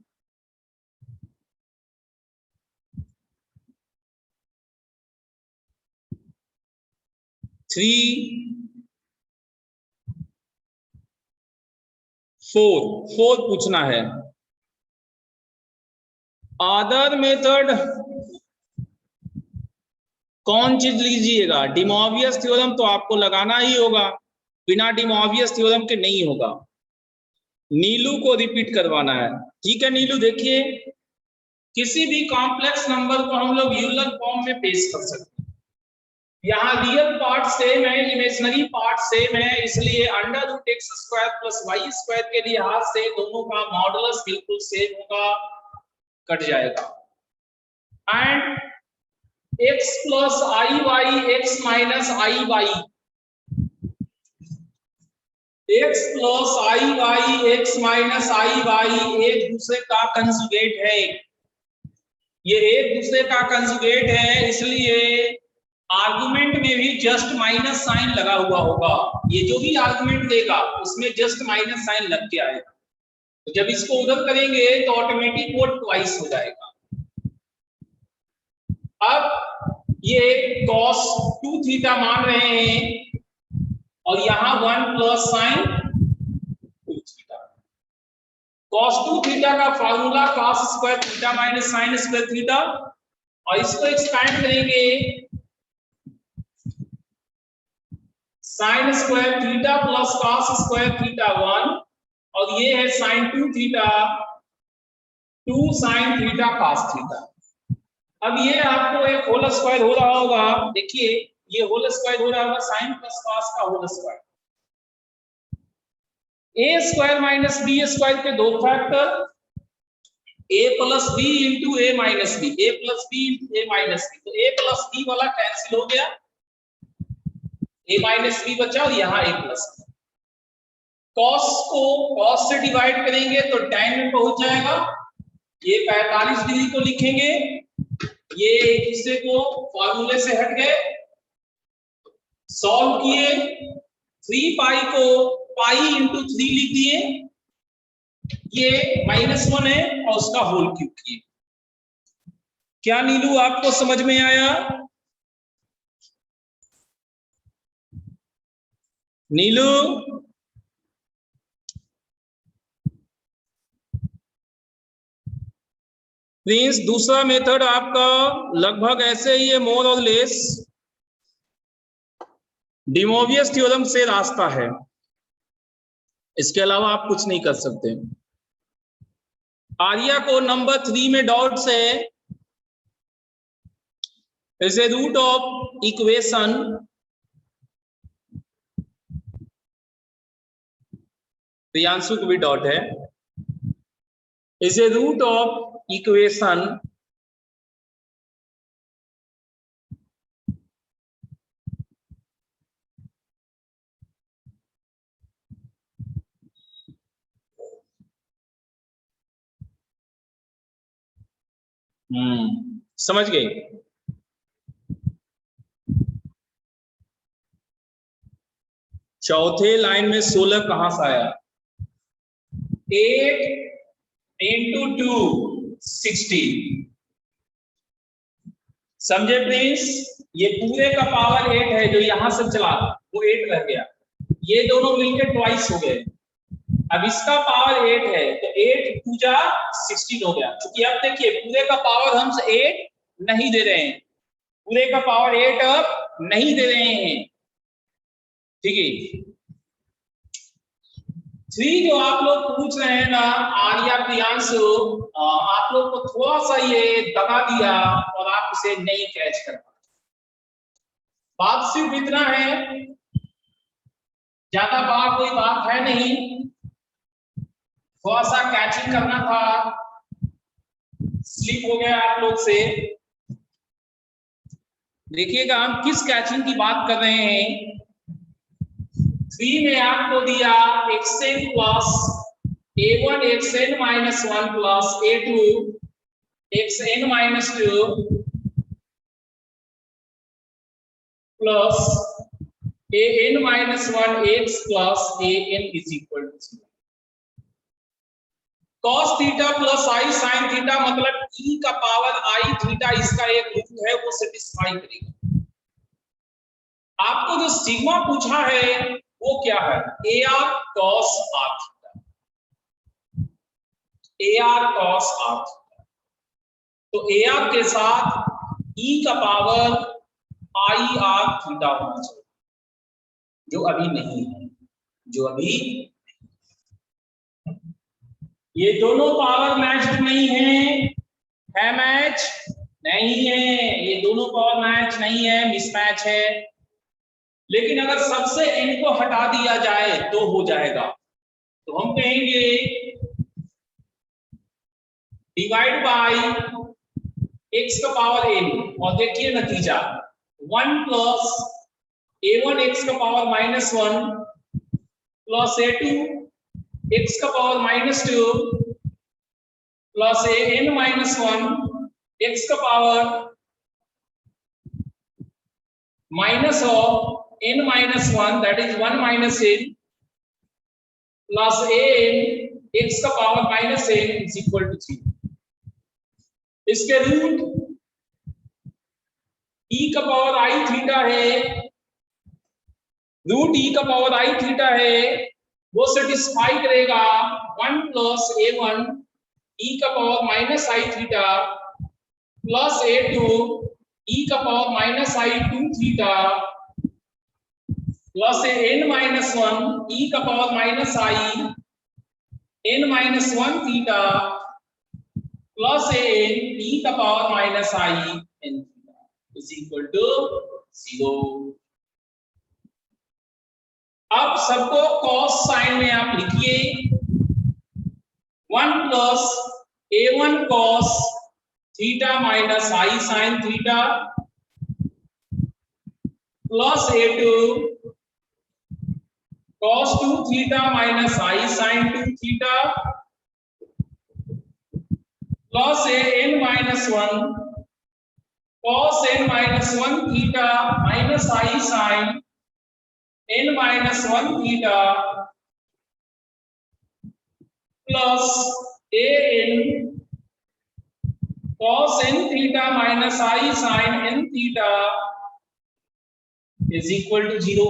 थ्री 4 पूछना है। अदर मेथड कौन चीज लीजिएगा? डी मोवियस थ्योरम तो आपको लगाना ही होगा, बिना डी मोवियस थ्योरम के नहीं होगा। नीलू को रिपीट करवाना है। ठीक है नीलू, देखिए किसी भी कॉम्प्लेक्स नंबर को हम लोग यूलर फॉर्म में पेश कर सकते हैं। यहाँ रियल पार्ट सेम है, इमेजिनरी पार्ट सेम है, इसलिए under root X square plus Y square के लिहाज से दोनों का मॉडुलस बिल्कुल सेम होगा, कट जाएगा। And x plus I Y X minus I Y, x plus I Y X minus I Y एक दूसरे का कंजुगेट है। ये एक दूसरे का कंजुगेट है, इसलिए आर्गुमेंट में भी जस्ट माइनस साइन लगा हुआ होगा। ये जो भी आर्गुमेंट देगा उसमें जस्ट माइनस साइन लग के आएगा। तो जब इसको उधर करेंगे तो ऑटोमेटिक वो ट्वाइस हो जाएगा। अब ये cos 2 थीटा मान रहे हैं और यहां 1 plus sine 2 theta. cos 2 theta का formula cos square theta minus sin square theta, और इसको एक्सपैंड करेंगे sin square theta plus cos square theta 1, और ये है sin 2 theta 2 sin theta cos theta. अब ये आपको एक होल स्क्वायर हो रहा होगा, देखिए ये होल स्क्वायर हो रहा होगा sin प्लस cos का whole square. A square minus B square के दो factor, a plus B into A minus B, A plus B into A minus B, तो ए प्लस बी वाला कैंसिल हो गया, ए माइनस बी बचा और यहाँ ए प्लस। कॉस को कॉस से डिवाइड करेंगे तो tan में पहुंच जाएगा, ये 45 डिग्री को लिखेंगे, ये एक दूसरे को फॉर्मूले से हट गए, सॉल्व किए, 3 पाई को पाई इंटू 3 लिख दिए, ये -1 है और उसका होल क्यूब किए। क्या नीलू आपको समझ में आया? नीलू प्रिंस, दूसरा मेथड आपका लगभग ऐसे ही है, मोर और लेस, डी मोवियस थ्योरम से रास्ता है, इसके अलावा आप कुछ नहीं कर सकते। आर्या को नंबर 3 में डॉट से is a root of equation Priyanshu को भी डॉट है, is a root of equation समझ गए? चौथे लाइन में 16 कहां से आया? 8 इंटू 2 16, समझे प्लीज? ये पूरे का पावर 8 है, जो यहां से चला वो 8 रह गया, ये दोनों मिलकर ट्वाइस हो गए। अब इसका पावर 8 है तो 8 2 जा 16 हो गया, क्योंकि अब देखिए पूरे का पावर हम 8 नहीं दे रहे हैं, पूरे का पावर 8 अब नहीं दे रहे हैं, ठीक है। 3 जो आप लोग पूछ रहे हैं ना आर्या प्रियांशु, आप लोग को थोड़ा सा ये दबा दिया और आप इसे नहीं कैच कर पाए। बात सिर्फ इतना है, ज्यादा बात कोई बात है नहीं, थोड़ा सा कैचिंग करना था, स्लिप हो गया आप लोग से। देखिएगा हम किस कैचिंग की बात कर रहे हैं। 3 में आपको दिया xn plus a1 xn minus 1 plus a2 xn minus 2 plus an minus 1 x plus an is equal to 0। cos theta plus i sin theta मतलब e का पावर i थीटा, इसका एक रूट है, वो सेटिस्फाई करेगा। आपको जो सिग्मा पूछा है वो क्या है? AR cos r theta, AR cos r theta, तो AR के साथ e का पावर i r थीटा होना चाहिए, जो अभी नहीं है, जो अभी ये दोनों पावर मैच नहीं है मैच नहीं है, ये दोनों पावर मैच नहीं है, मिसमैच है। लेकिन अगर सबसे n को हटा दिया जाए तो हो जाएगा, तो हम कहेंगे डिवाइड बाय x का पावर n, और देखिए नतीजा 1 प्लस a1 x का पावर -1 प्लस a2 x का पावर -2 प्लस an -1 x का power minus of n -1 that is 1 minus n plus an x का power -n is equal to 3। इसके root e का power i theta है, root e का power i theta है, वो satisfy करेगा 1 plus A1 e का power minus I theta plus A2 e का पावर माइनस आई 2 theta plus n minus 1 e का power minus I n minus 1 theta plus an e का power minus I n theta is equal to 0। अब सबको cos sine में आप लिखिए 1 plus A1 cos theta minus I sine theta plus A2 cos 2 theta minus I sine 2 theta plus an minus 1 cos n minus 1 theta minus I sine n minus 1 theta plus an cos n थीटा minus I sine n theta is equal to 0।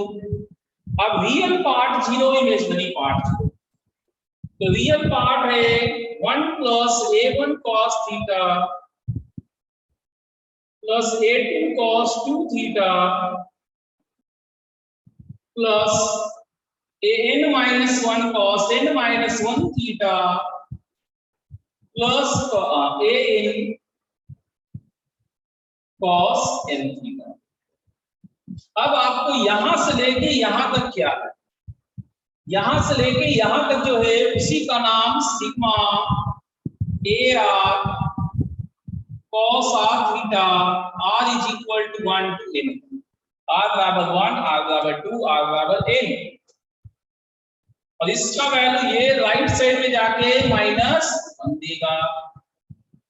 अब real part 0, imaginary part 0। तो real part है 1 plus A1 cos theta plus A2 cos 2 theta plus an minus 1 cos n minus 1 theta plus an cos n theta. अब आपको यहां से लेके यहां तक क्या है, यहां से लेके यहां तक जो है उसी का नाम sigma AR cos r theta r is equal to 1 to n, r बराबर 1, r बराबर 2, r बराबर n। और इसका वैल्यू ये राइट साइड में जाके -1 देगा।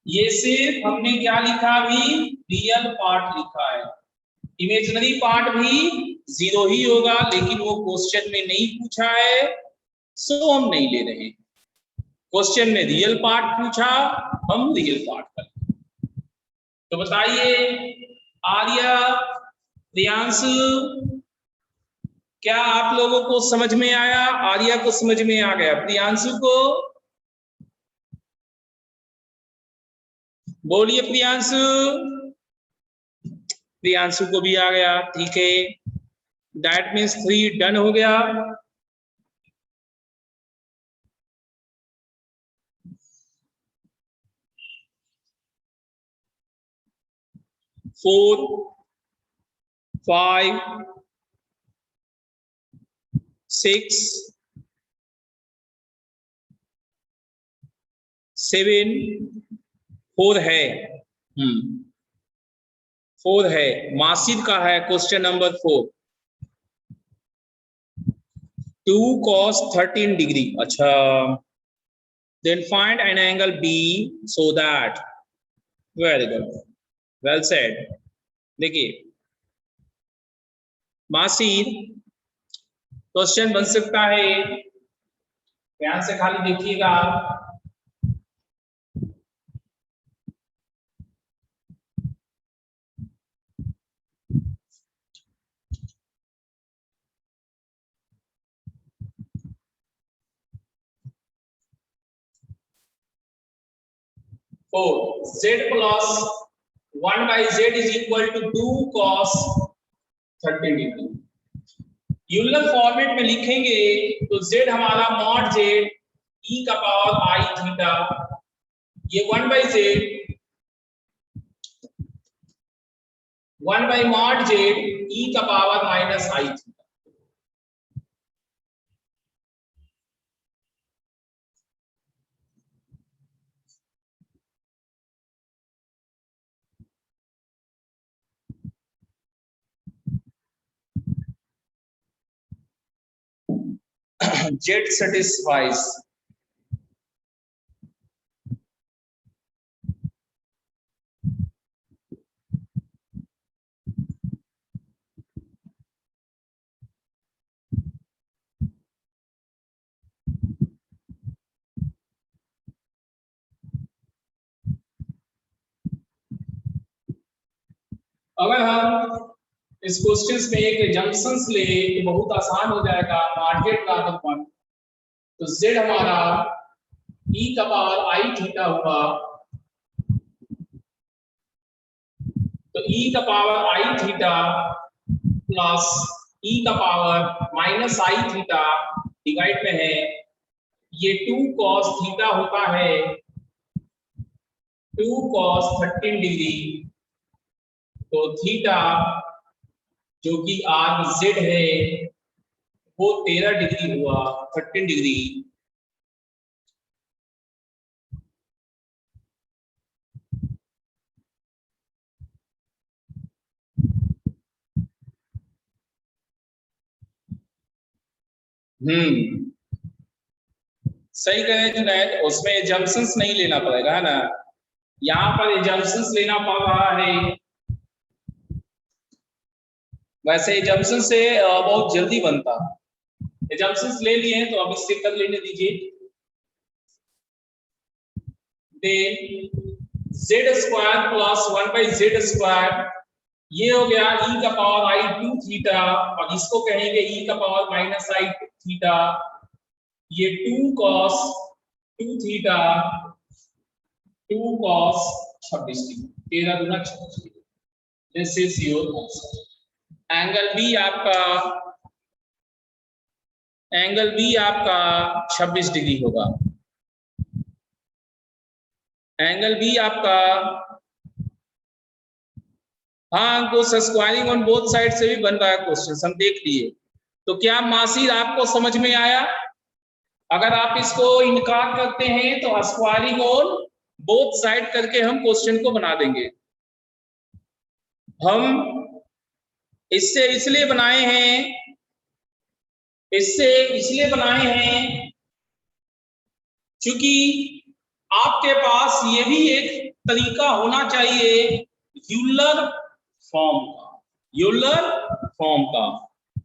ये सिर्फ हमने क्या लिखा, अभी रियल पार्ट लिखा है, इमेजिनरी पार्ट भी 0 ही होगा, लेकिन वो क्वेश्चन में नहीं पूछा है, सो हम नहीं ले रहे। क्वेश्चन में रियल पार्ट पूछा, हम रियल पार्ट कर। तो बताइए आर्या, प्रियांशु, क्या आप लोगों को समझ में आया? आर्या को समझ में आ गया, प्रियांशु को बोलिए। प्रियांशु, प्रियांशु को भी आ गया, ठीक है। दैट मीन्स 3 डन हो गया। फोर 5 6 7 4 है, 4 है, मासिद का है क्वेश्चन नंबर 4। 2 cos 13 डिग्री, अच्छा। Then find an angle B so that, very good, well said. देखिए मासिद, क्वेश्चन बन सकता है, ध्यान से खाली देखिएगा। Z plus 1 by Z is equal to 2 cos 13 degree. Euler format में लिखेंगे तो Z हमारा मॉड Z e का पावर I थीटा, ये 1 by Z 1 by mod Z e का power minus I theta. Z satisfies अगर हम इस क्वेश्चन में एक जंक्शंस ले तो बहुत आसान हो जाएगा। मार्केट लागत 1 तो z हमारा e का पावर i थीटा हुआ, तो e का power i theta plus e का power minus i theta divide में है, ये 2 cos थीटा होता है 2 cos 13 डिग्री, तो थीटा जो कि आर्क z है वो 13 डिग्री हुआ, 13 डिग्री। सही कहे जुनैद, उसमें जंक्शंस नहीं लेना पड़ेगा है ना, यहाँ पर जंक्शंस लेना पड़ रहा है। वैसे जंक्शन से बहुत जल्दी बनता है, जंक्शंस ले लिए हैं तो अब इससे कर लेने दीजिए। Z square plus 1/z square, ये हो गया e का पावर i 2 थीटा, और इसको कहेंगे e का पावर माइनस i थीटा, ये 2 cos 2 थीटा 2 cos 26 डिग्री, 13 गुना 26 degree. This is your answer. Angle B आपका 26 डिग्री होगा। एंगल बी आपका, हाँ को स्क्वायरिंग ऑन बोथ साइड से भी बन रहा है क्वेश्चन, हम देख लिए। तो क्या मासी आपको समझ में आया? अगर आप इसको इनकार करते हैं तो स्क्वायरिंग ऑन बोथ साइड करके हम क्वेश्चन को बना देंगे। हम इससे इसलिए बनाए हैं क्योंकि आपके पास ये भी एक तरीका होना चाहिए यूलर फॉर्म का।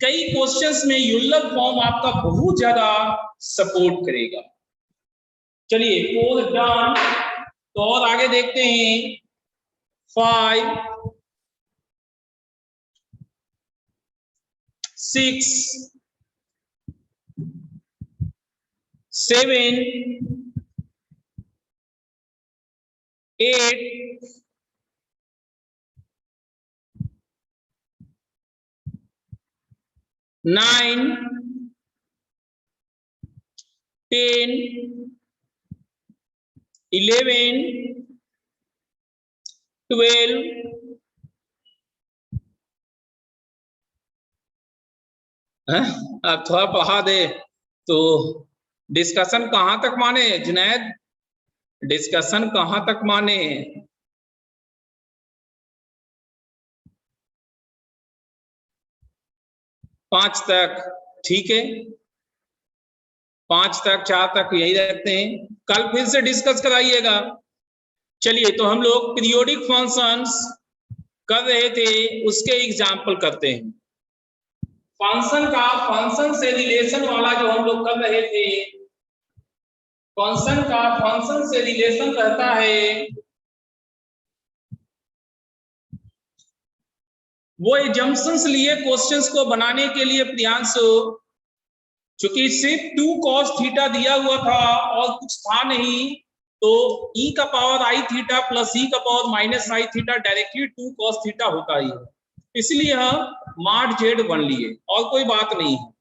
कई क्वेश्चंस में यूलर फॉर्म आपका बहुत ज्यादा सपोर्ट करेगा। चलिए 4 डन, तो और आगे देखते हैं। 5 6 7 8 9 10 11 12 अब थोड़ा पढ़ा दे तो डिस्कशन कहां तक माने जुनैद, डिस्कशन कहां तक माने? 5 तक, ठीक है 5 तक 4 तक यही रखते हैं, कल फिर से डिस्कस कराइएगा। चलिए तो हम लोग पीरियोडिक फंक्शंस कर रहे थे, उसके एग्जाम्पल करते हैं। फंक्शन से रिलेशन वाला जो हम लोग कर रहे थे, फंक्शन से रिलेशन रहता है वो जंक्शंस लिए क्वेश्चंस को बनाने के लिए प्रियांशु, चूंकि सिर्फ 2 cos थीटा दिया हुआ था और कुछ था नहीं, तो e का power i theta plus e का power minus i theta directly 2 cos theta होता ही है, इसलिए हम मॉड z बन लिए और कोई बात नहीं है।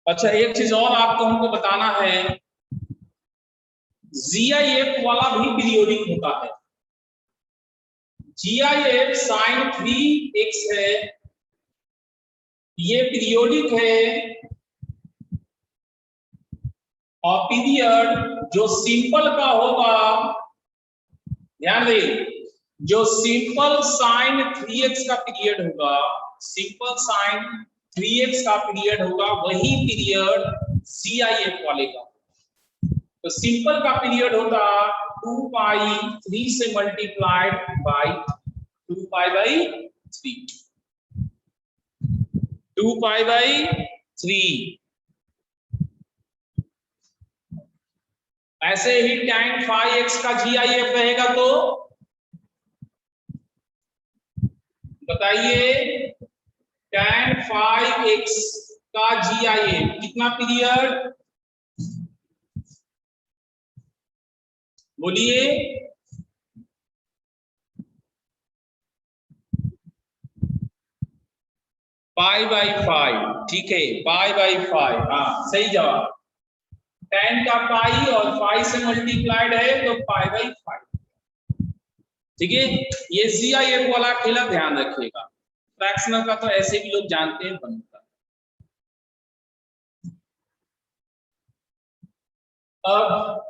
अच्छा एक चीज और आपको हमको बताना है, GIF वाला भी पीरियोडिक होता है। GIF sin 3x है, ये पीरियोडिक है, और पीरियड जो सिंपल का होगा, ध्यान दे, जो सिंपल साइन 3x का पीरियड होगा, सिंपल साइन 3x का पीरियड होगा, वही पीरियड GIF वाले का। तो सिंपल का पीरियड होता 2 पाई 3 से multiplied by 2 pi by 3, 2 pi by 3। ऐसे ही tan phi x का GIF रहेगा, तो बताइए tan phi x का GIF कितना पीरियड, बोलिए। पाई बाई 5, ठीक है, पाई बाई 5, हाँ सही जवाब। tan का पाई और 5 से मल्टीप्लाइड है तो पाई बाई 5, ठीक है। ये GIF वाला खेला ध्यान रखिएगा, फ्रैक्शनल का तो ऐसे भी लोग जानते हैं बनता। अब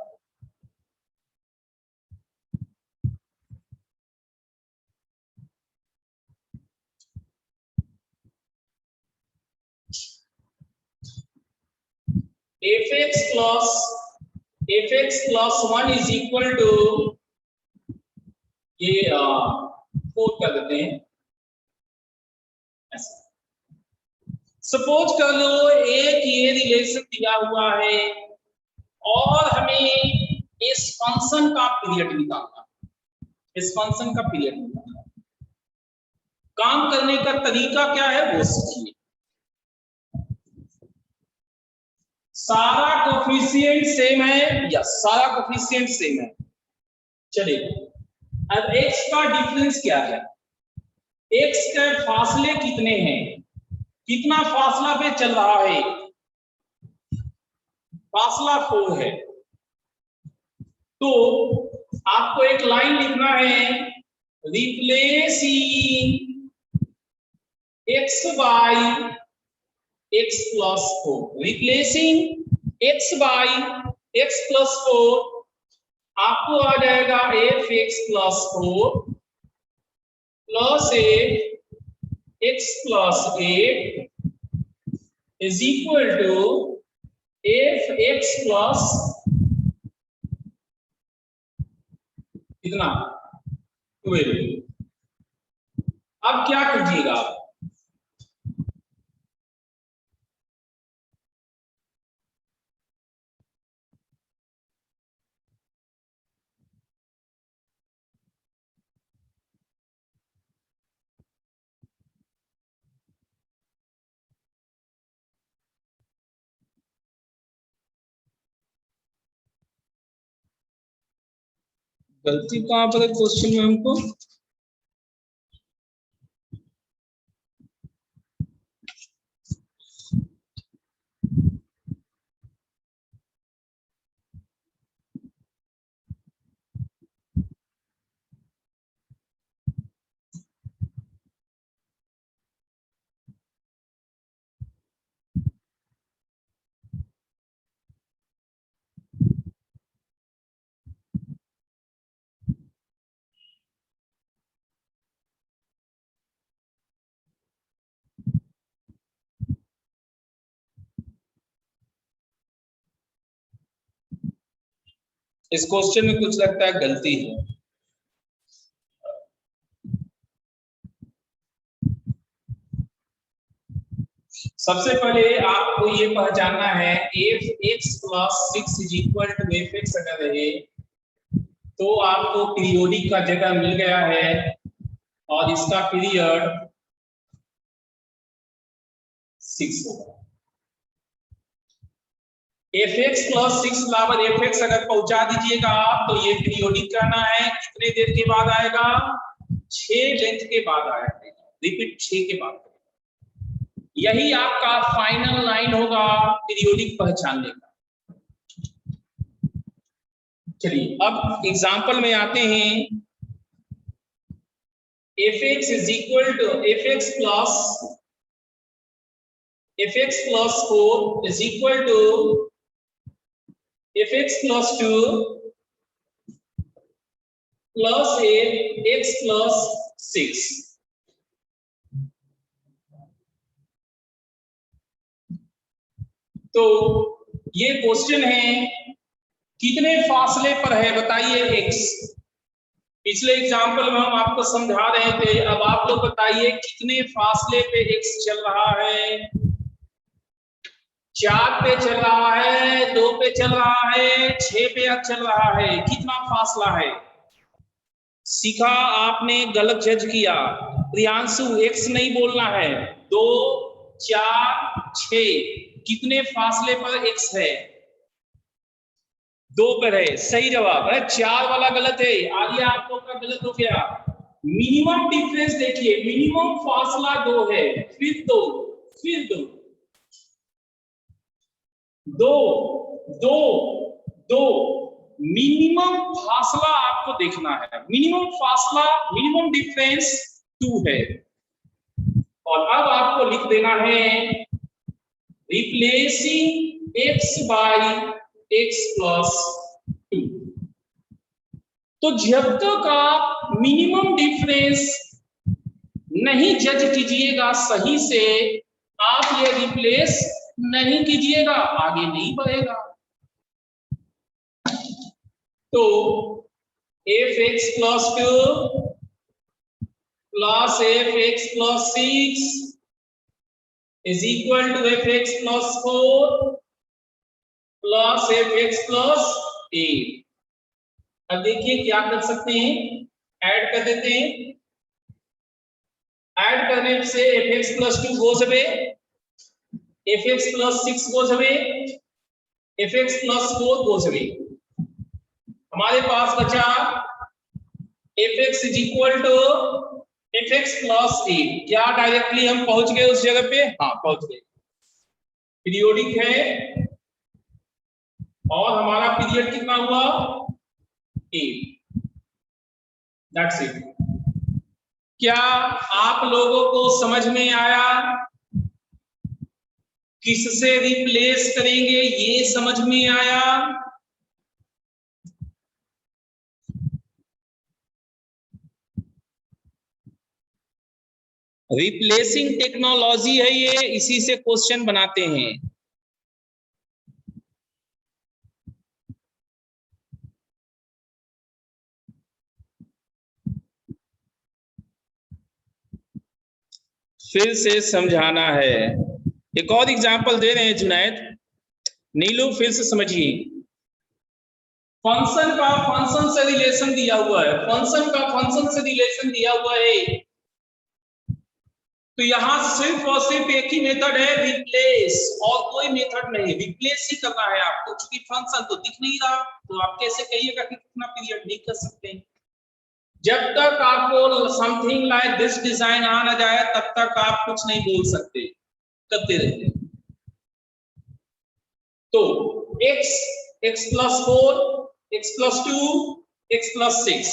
fx plus 1 is equal to, ये 4 कर देते हैं। सपोज कर लो एक ये रिलेशन दिया हुआ है और हमें इस फंक्शन का पीरियड निकालना, इस फंक्शन का पीरियड निकालना। काम करने का तरीका क्या है वो सीखिए। सारा कोफिशिएंट सेम है, यस सारा कोफिशिएंट सेम है, चलिए। अब x का डिफरेंस क्या है, x के फासले कितने हैं, कितना फासला पे चल रहा है, फासला 4 है। तो आपको एक लाइन लिखना है, replacing x by x plus 4, replacing x by x plus 4, आपको आ जाएगा fx plus 4 plus x plus 8 is equal to fx plus कितना 12। अब क्या कीजिएगा आप, गलती कहां पर है क्वेश्चन में हमको, इस क्वेश्चन में कुछ लगता है गलती है। सबसे पहले आपको ये पहचानना है fx plus 6 is equal to fx अगर रहे तो आपको पीरियोडिक का जगह मिल गया है और इसका पीरियड 6 होगा। fx प्लस 6 बराबर fx अगर पहुंचा दीजिएगा आप तो ये पीरियोडिक कहना है, कितने देर के बाद आएगा, 6 लेंथ के बाद आएगा, रिपीट 6 के बाद। यही आपका फाइनल लाइन होगा पीरियोडिक पहचानने का। चलिए अब एग्जाम्पल में आते हैं। fx is equal to fx plus 4 is equal to fx plus 2 plus 8 x plus 6। तो ये क्वेश्चन है कितने फासले पर है बताइए x। पिछले एग्जाम्पल में हम आपको समझा रहे थे, अब आप लोग बताइए कितने फासले पे x चल रहा है। 4 पे चल रहा है, 2 पे चल रहा है, 6 पे चल रहा है, कितना फासला है। सीखा आपने, गलत जज किया। प्रियांशु x नहीं बोलना है, 2 4 6 कितने फासले पर x है। 2 पर है, सही जवाब है। 4 वाला गलत है, आलिया आप लोग का गलत हो गया। मिनिमम डिफरेंस देखिए, मिनिमम फासला 2 है, फिर 2 फिर 2 मिनिमम फासला आपको देखना है। मिनिमम फासला, मिनिमम डिफरेंस 2 है। और अब आपको लिख देना है replacing x by x plus 2। तो जब तक आप मिनिमम डिफरेंस नहीं जज कीजिएगा सही से, आप ये रिप्लेस नहीं कीजिएगा, आगे नहीं बढ़ेगा। तो fx plus 2 plus fx plus 6 is equal to fx plus 4 plus fx plus 8। अब देखिए क्या कर सकते हैं, ऐड कर देते हैं। ऐड करने से fx plus 2 goes away, fx plus 6 goes away, fx plus 4 goes away। हमारे पास बचा fx is equal to fx plus 8। क्या डायरेक्टली हम पहुंच गए उस जगह पे? हाँ पहुंच गए। पीरियोडिक है और हमारा पीरियड कितना हुआ? 8। That's it. क्या आप लोगों को समझ में आया? किससे रिप्लेस करेंगे ये समझ में आया? रिप्लेसिंग टेक्नोलॉजी है ये, इसी से क्वेश्चन बनाते हैं। फिर से समझाना है। एक और एग्जांपल दे रहे हैं जुनैद, नीलू फिर से समझिए। फंक्शन का फंक्शन से रिलेशन दिया हुआ है, फंक्शन का फंक्शन से रिलेशन दिया हुआ है। तो यहां सिर्फ और सिर्फ एक ही मेथड है, रिप्लेस, और कोई मेथड नहीं। रिप्लेस ही करना है आपको, क्योंकि फंक्शन तो दिख नहीं रहा, तो आप कैसे कहिएगा कि कितना पीरियड नहीं कर सकते हैं। जब तक आपको समथिंग लाइक दिस डिजाइन आ ना जाए तब तक आप कुछ नहीं बोल सकते, करते रहते। तो x plus 4, x plus 2, x plus 6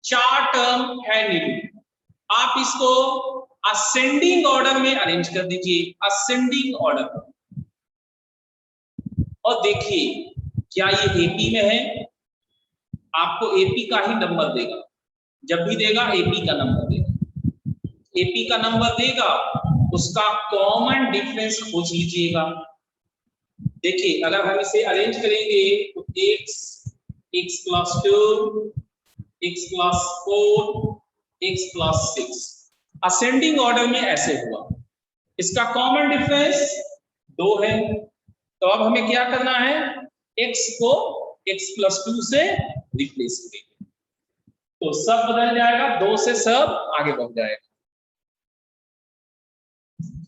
4 term है नीलू। आप इसको असेंडिंग ऑर्डर में अरेंज कर दीजिए, असेंडिंग ऑर्डर। और देखिए क्या ये एपी में है? आपको एपी का ही नंबर देगा, जब भी देगा एपी का नंबर देगा। एपी का नंबर देगा, उसका कॉमन डिफरेंस खोज लीजिएगा। देखिए अगर हम इसे अरेंज करेंगे तो x plus 2, x plus 4, x plus 6 ascending order में ऐसे हुआ। इसका कॉमन डिफरेंस 2 है। तो अब हमें क्या करना है, x को x प्लस 2 से रिप्लेस करेंगे, तो सब बदल जाएगा, 2 से सब आगे बढ़ जाएगा।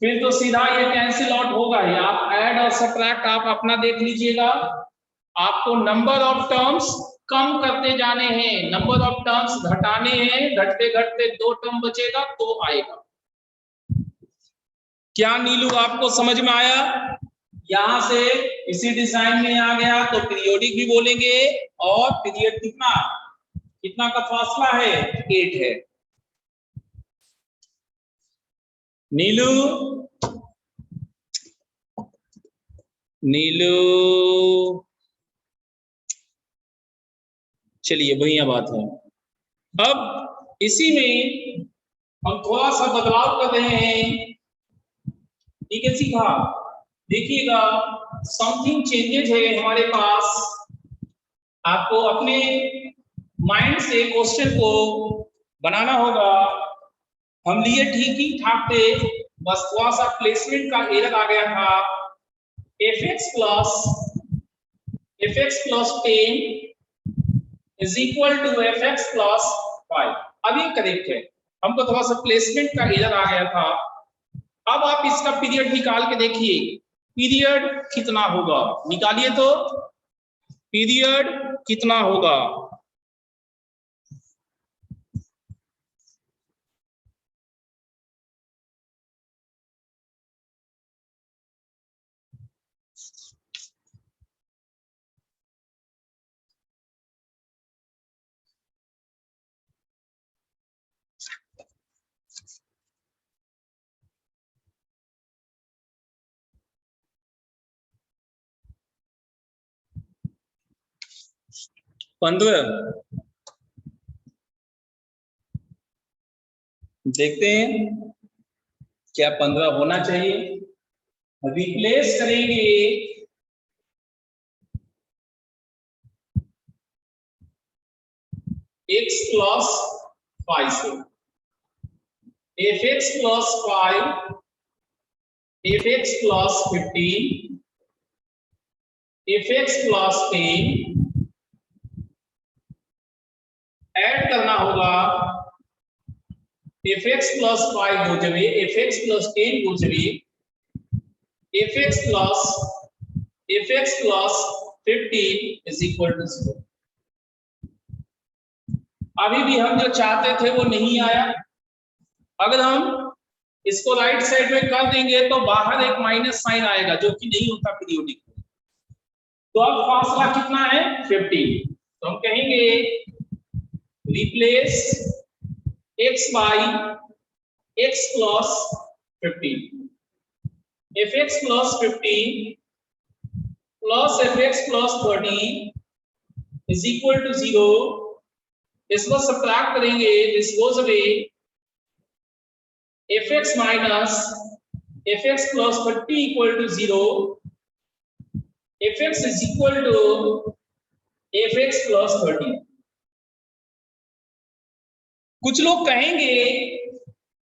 फिर तो सीधा ये कैंसिल आउट होगा ही। आप ऐड और सब्ट्रैक्ट आप अपना देख लीजिएगा। आपको नंबर ऑफ टर्म्स कम करते जाने हैं, नंबर ऑफ टर्म्स घटाने हैं, घटते घटते 2 टर्म बचेगा तो आएगा। क्या नीलू आपको समझ में आया? यहां से इसी डिजाइन में आ गया तो पीरियोडिक भी बोलेंगे, और पीरियड कितना का फासला है? 8 है। नीलू, नीलू, चलिए बढ़िया बात है। अब इसी में हम थोड़ा सा बदलाव कर रहे हैं। ठीक है सीखा, देखिएगा समथिंग चेंजेज है हमारे पास। आपको अपने माइंड से क्वेश्चन को बनाना होगा। हम लिए ठीक ही ठाक थे, बस थोड़ा सा प्लेसमेंट का एरर आ गया था। F X plus 10 is equal to F X plus 5। अब ये करेक्ट है, हमको थोड़ा सा प्लेसमेंट का एरर आ गया था। अब आप इसका पीरियड निकाल के देखिए, पीरियड कितना होगा, निकालिए तो पीरियड कितना होगा। पंद्रह, देखते हैं क्या 15 होना चाहिए। रिप्लेस करेंगे x प्लस 5 से, F X plus 5, F X plus 15, F X plus 10 add करना होगा। एफ एक्स प्लस 5 दो जगह, एफ एक्स प्लस 10 दो जगह, F X plus 15 is equal to 0। अभी भी हम जो चाहते थे वो नहीं आया। अगर हम इसको राइट साइड में कर देंगे तो बाहर एक माइनस साइन आएगा जो कि नहीं होता पीरियोडिक। तो अब फासला कितना है 15। तो हम कहेंगे replace x by x plus 15, F X plus 15 plus F X plus 30 is equal to 0। इसको सब्ट्रैक्ट करेंगे, this goes away, F X minus F X plus 30 equal to 0, F X is equal to F X plus 30। कुछ लोग कहेंगे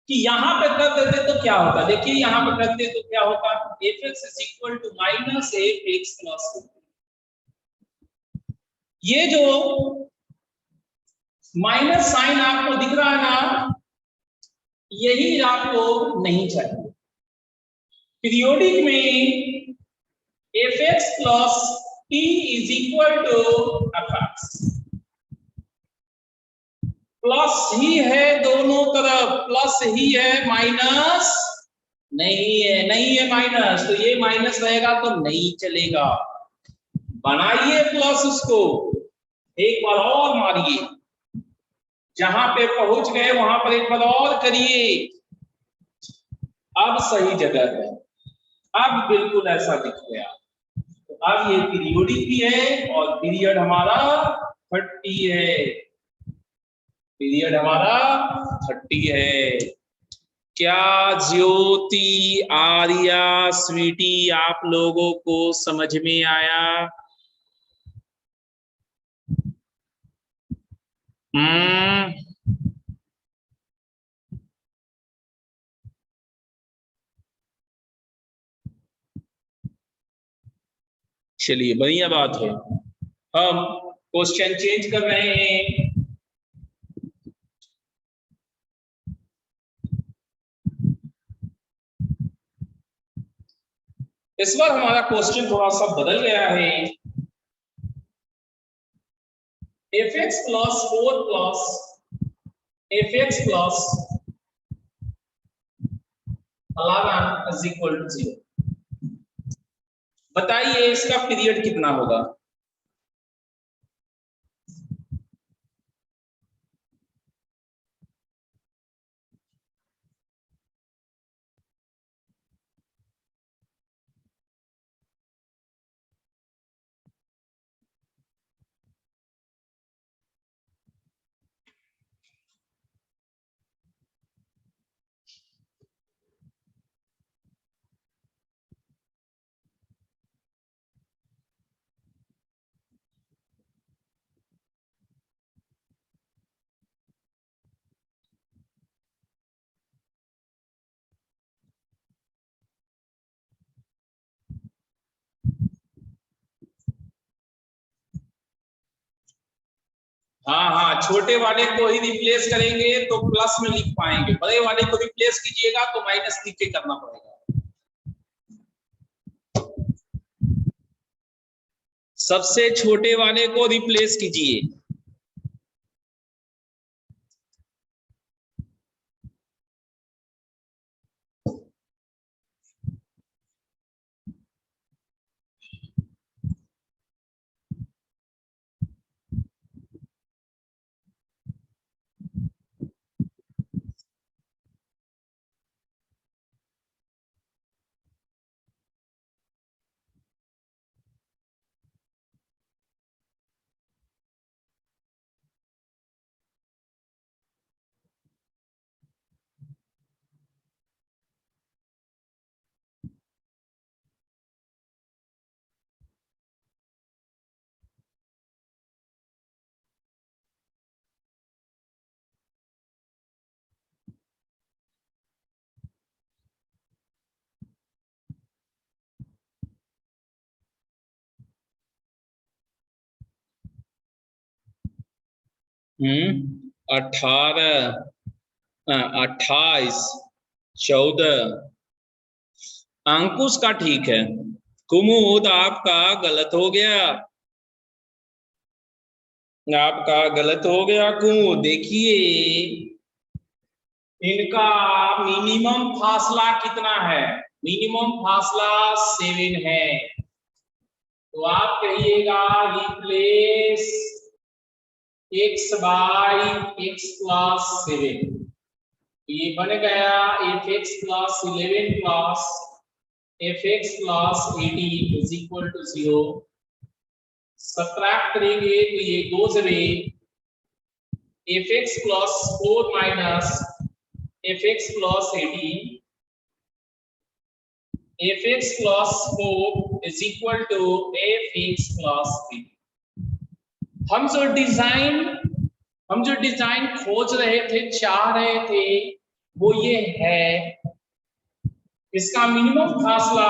कि यहां पे कर देते तो क्या होता, देखिए यहां पे करते तो क्या होता, F X is equal to minus F X plus 30। ये जो माइनस साइन आपको दिख रहा है ना, यही आपको नहीं चाहिए। पीरियोडिक में F X plus T is equal to F X, plus ही है दोनों तरफ, प्लस ही है, माइनस नहीं है, नहीं है माइनस, तो ये माइनस रहेगा तो नहीं चलेगा। बनाइए प्लस, उसको एक बार और मारिए, जहां पे पहुंच गए वहां पर एक बार और करिए। अब सही जगह है, अब बिल्कुल ऐसा दिख गया। तो अब ये पीरियोडिक भी है और पीरियड हमारा 30 है, पीरियड हमारा 30 है। क्या ज्योति, आर्या, स्वीटी आप लोगों को समझ में आया? चलिए बढ़िया बात है। हम क्वेश्चन चेंज कर रहे हैं। इस बार हमारा क्वेश्चन थोड़ा सा बदल गया है। F X plus 4 plus F X plus 11 is equal to 0। बताइए इसका पीरियड कितना होगा? हाँ हाँ, छोटे वाले को ही रिप्लेस करेंगे तो प्लस में लिख पाएंगे, बड़े वाले को रिप्लेस कीजिएगा तो माइनस लिख के करना पड़ेगा। सबसे छोटे वाले को रिप्लेस कीजिए। हम्म, 18, 28, 14। अंकुश का ठीक है, कुमुद आपका गलत हो गया, आपका गलत हो गया कुमुद। देखिए इनका मिनिमम फासला कितना है, मिनिमम फासला 7 है। तो आप कहिएगा replace x by x plus 7। ये बन गया fx plus 11 plus fx plus 18 is equal to 0। Subtract करेंगे तो ये goes away, fx plus 4 minus fx plus 18, fx plus 4 is equal to fx plus 3। हम जो डिजाइन खोज रहे थे, चाह रहे थे, वो ये है, इसका मिनिमम फासला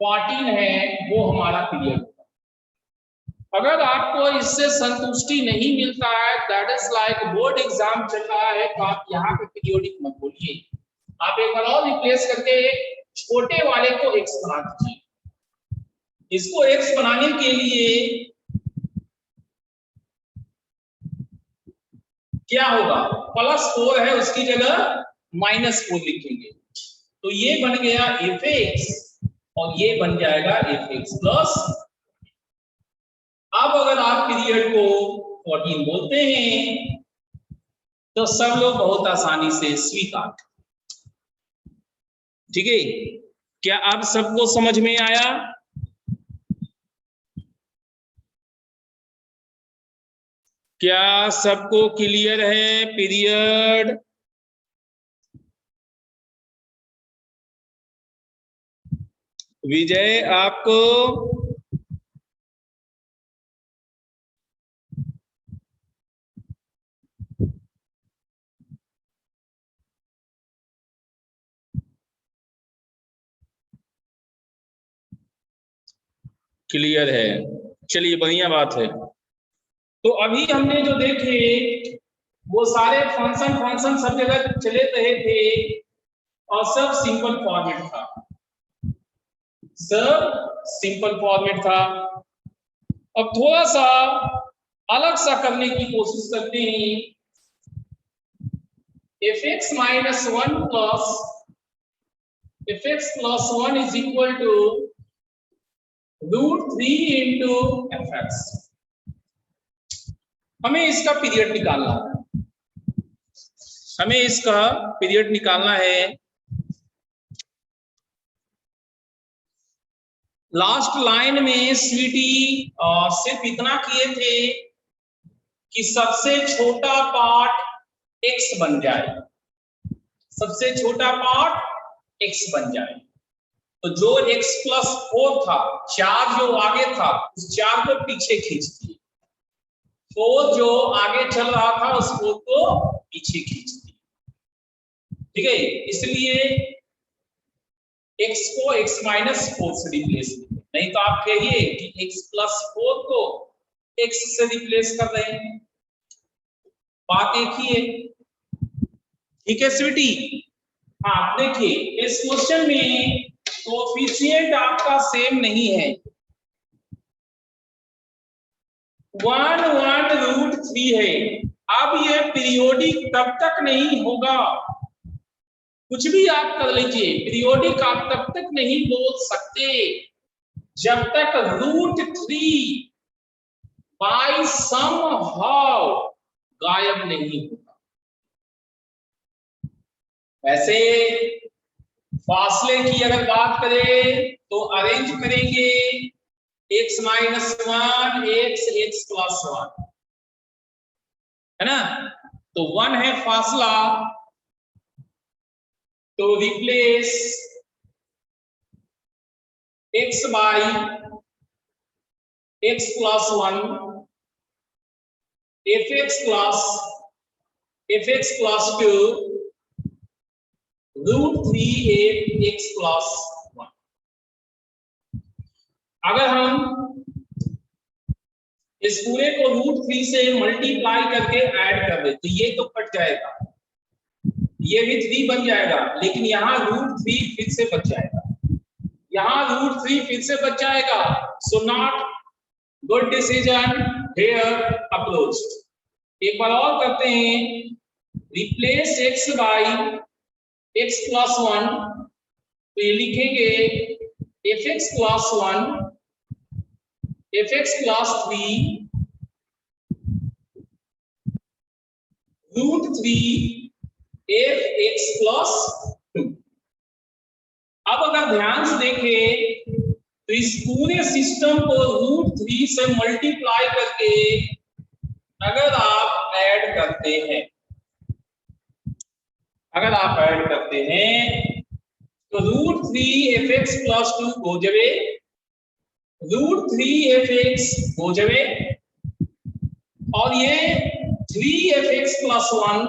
14 है, वो हमारा पीरियड। अगर आपको इससे संतुष्टि नहीं मिलता है, that is like board exam चल रहा है, तो आप यहाँ पे पीरियोडिक मत बोलिए, आप एक बार और रिप्लेस करके छोटे वाले को x बना दीजिए। इसको x बनाने के लिए क्या होगा, +4 है उसकी जगह -4 लिखेंगे, तो ये बन गया fx और ये बन जाएगा fx प्लस। अब अगर आप पीरियड को 14 बोलते हैं तो सब लोग बहुत आसानी से स्वीकार, ठीक है। क्या आप सबको समझ में आया? क्या सबको क्लियर है पीरियड? विजय आपको? क्लियर है, चलिए बढ़िया बात है। तो अभी हमने जो देखे वो सारे फंक्शन सब जगह चले रहे थे और सब सिंपल फॉर्मेट था, सब सिंपल फॉर्मेट था। अब थोड़ा सा अलग सा करने की कोशिश करते हैं। fx minus 1 plus fx plus 1 is equal to √3 into fx। हमें इसका पीरियड निकालना है, हमें इसका पीरियड निकालना है। लास्ट लाइन में स्वीटी सिर्फ इतना किए थे कि सबसे छोटा पार्ट x बन जाए, सबसे छोटा पार्ट x बन जाए। तो जो x प्लस 4 था, 4 जो आगे था उस 4 को पीछे खींच दिए, 4 जो आगे चल रहा था उस 4 को पीछे खींच दिए, ठीक है। इसलिए x को x माइनस 4 से रिप्लेस, नहीं तो आप कहिए कि x प्लस 4 को x से रिप्लेस कर रहे हैं, बात एक ही है। ठीक है स्वीटी। हाँ देखिए इस क्वेश्चन में कोएफिशिएंट आपका सेम नहीं है, 1/√3 है। अब ये पीरियोडिक तब तक नहीं होगा, कुछ भी आप कर लीजिए, पीरियोडिक आप तब तक नहीं बोल सकते जब तक √3 बाय समहाउ गायब नहीं होगा। वैसे फासले की अगर बात करें तो अरेंज करेंगे x - 1 x 1 है ना, तो 1 है फासला, तो replace x by x + 1 fx + 2 √3 x + 1। अगर हम इस पूरे को √3 से मल्टीप्लाई करके ऐड कर दे तो ये तो कट जाएगा, ये भी 3 बन जाएगा, लेकिन यहाँ √3 फिर से बच जाएगा, यहाँ √3 फिर से बच जाएगा। So not good decision here approached. एक बार और करते हैं, रिप्लेस x बाई x + 1, तो ये लिखेंगे fx + 1 fx + 3 √3 fx + 2। अब अगर ध्यान से देखें तो इस पूरे सिस्टम को √3 से मल्टीप्लाई करके अगर आप ऐड करते हैं, तो √3 fx + 2 हो जाए, √3 fx हो जाए, और ये 3 fx + 1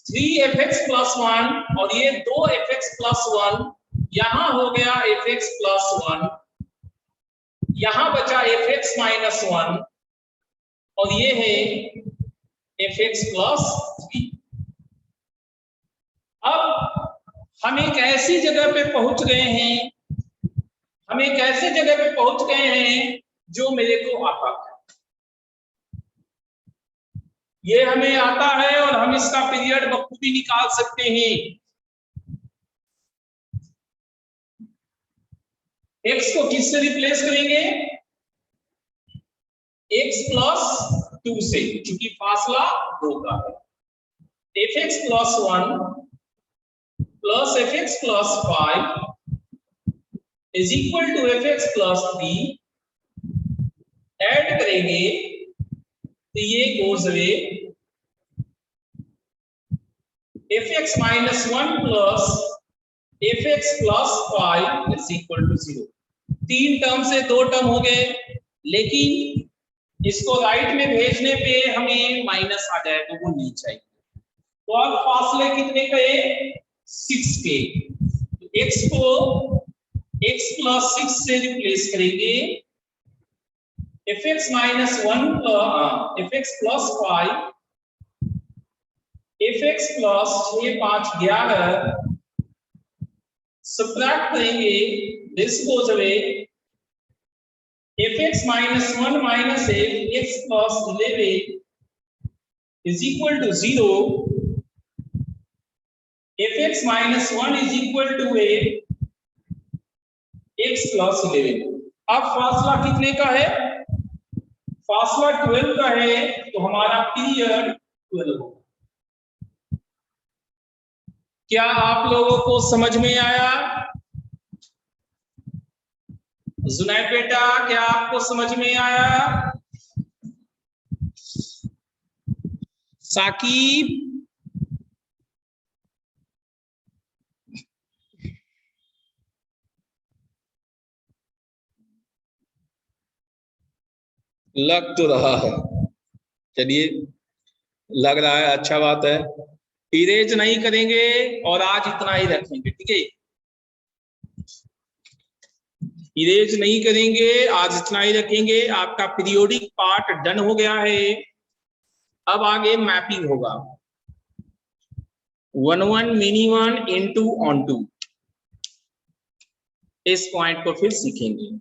3 fx + 1 और ये 2 fx + 1, यहां हो गया fx + 1, यहां बचा fx - 1 और ये है fx + 3। अब हम एक ऐसी जगह पे पहुंच गए हैं, जो मेरे को आता है, ये हमें आता है और हम इसका पीरियड बखूबी निकाल सकते हैं। x को किससे रिप्लेस करेंगे? x + 2 से, क्योंकि फासला 2 का है। fx + 1 + fx + 5 = fx + 3, ऐड करेंगे तो ये goes away, fx - 1 + fx + 5 = 0। 3 term से 2 टर्म हो गए, लेकिन इसको राइट में भेजने पे हमें माइनस आ जाए, तो वो नहीं चाहिए। तो अब फासले कितने कहे? 6 के। तो x को x + 6 से रिप्लेस करेंगे, fx - 1 fx + 5 fx + 6 5 11, सब्ट्रैक्ट करेंगे, this goes away, fx - 1 - x + 11 = 0, fx - 1 = x + 11। अब फासला कितने का है? फासला 12 का है, तो हमारा पीरियड 12 होगा। क्या आप लोगों को समझ में आया? जुनैद बेटा, क्या आपको समझ में आया? साकिब, लग तो रहा है, चलिए लग रहा है, अच्छा बात है। इरेज नहीं करेंगे और आज इतना ही रखेंगे, ठीक है। इरेज नहीं करेंगे, आज इतना ही रखेंगे। आपका पीरियोडिक पार्ट डन हो गया है। अब आगे मैपिंग होगा, 1 1 मिनी 1 इनटू ऑन टू, इस पॉइंट को फिर सीखेंगे।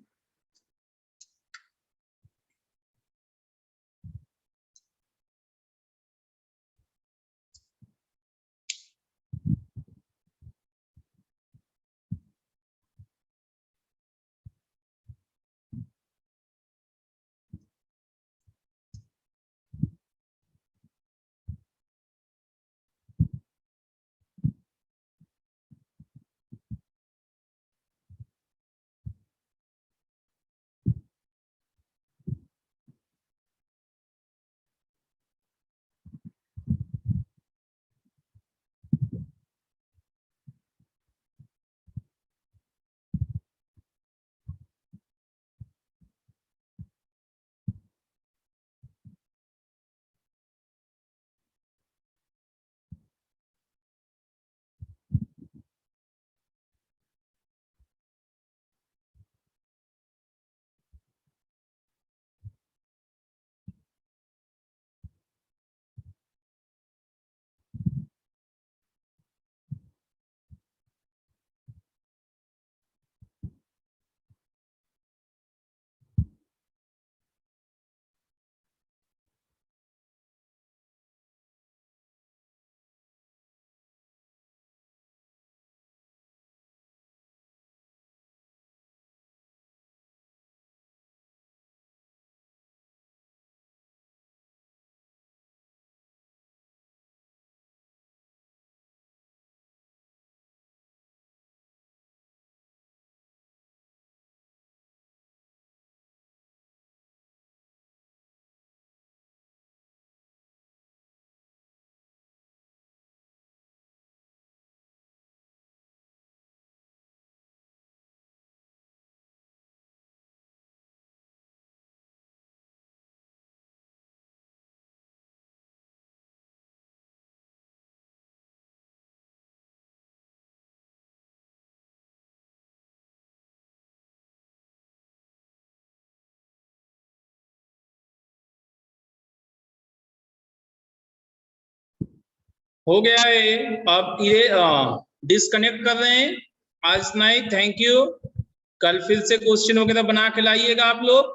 हो गया है। अब ये डिस्कनेक्ट कर रहे हैं। आज नहीं, थैंक यू। कल फिर से क्वेश्चन वगैरह बना के लाइएगा आप लोग।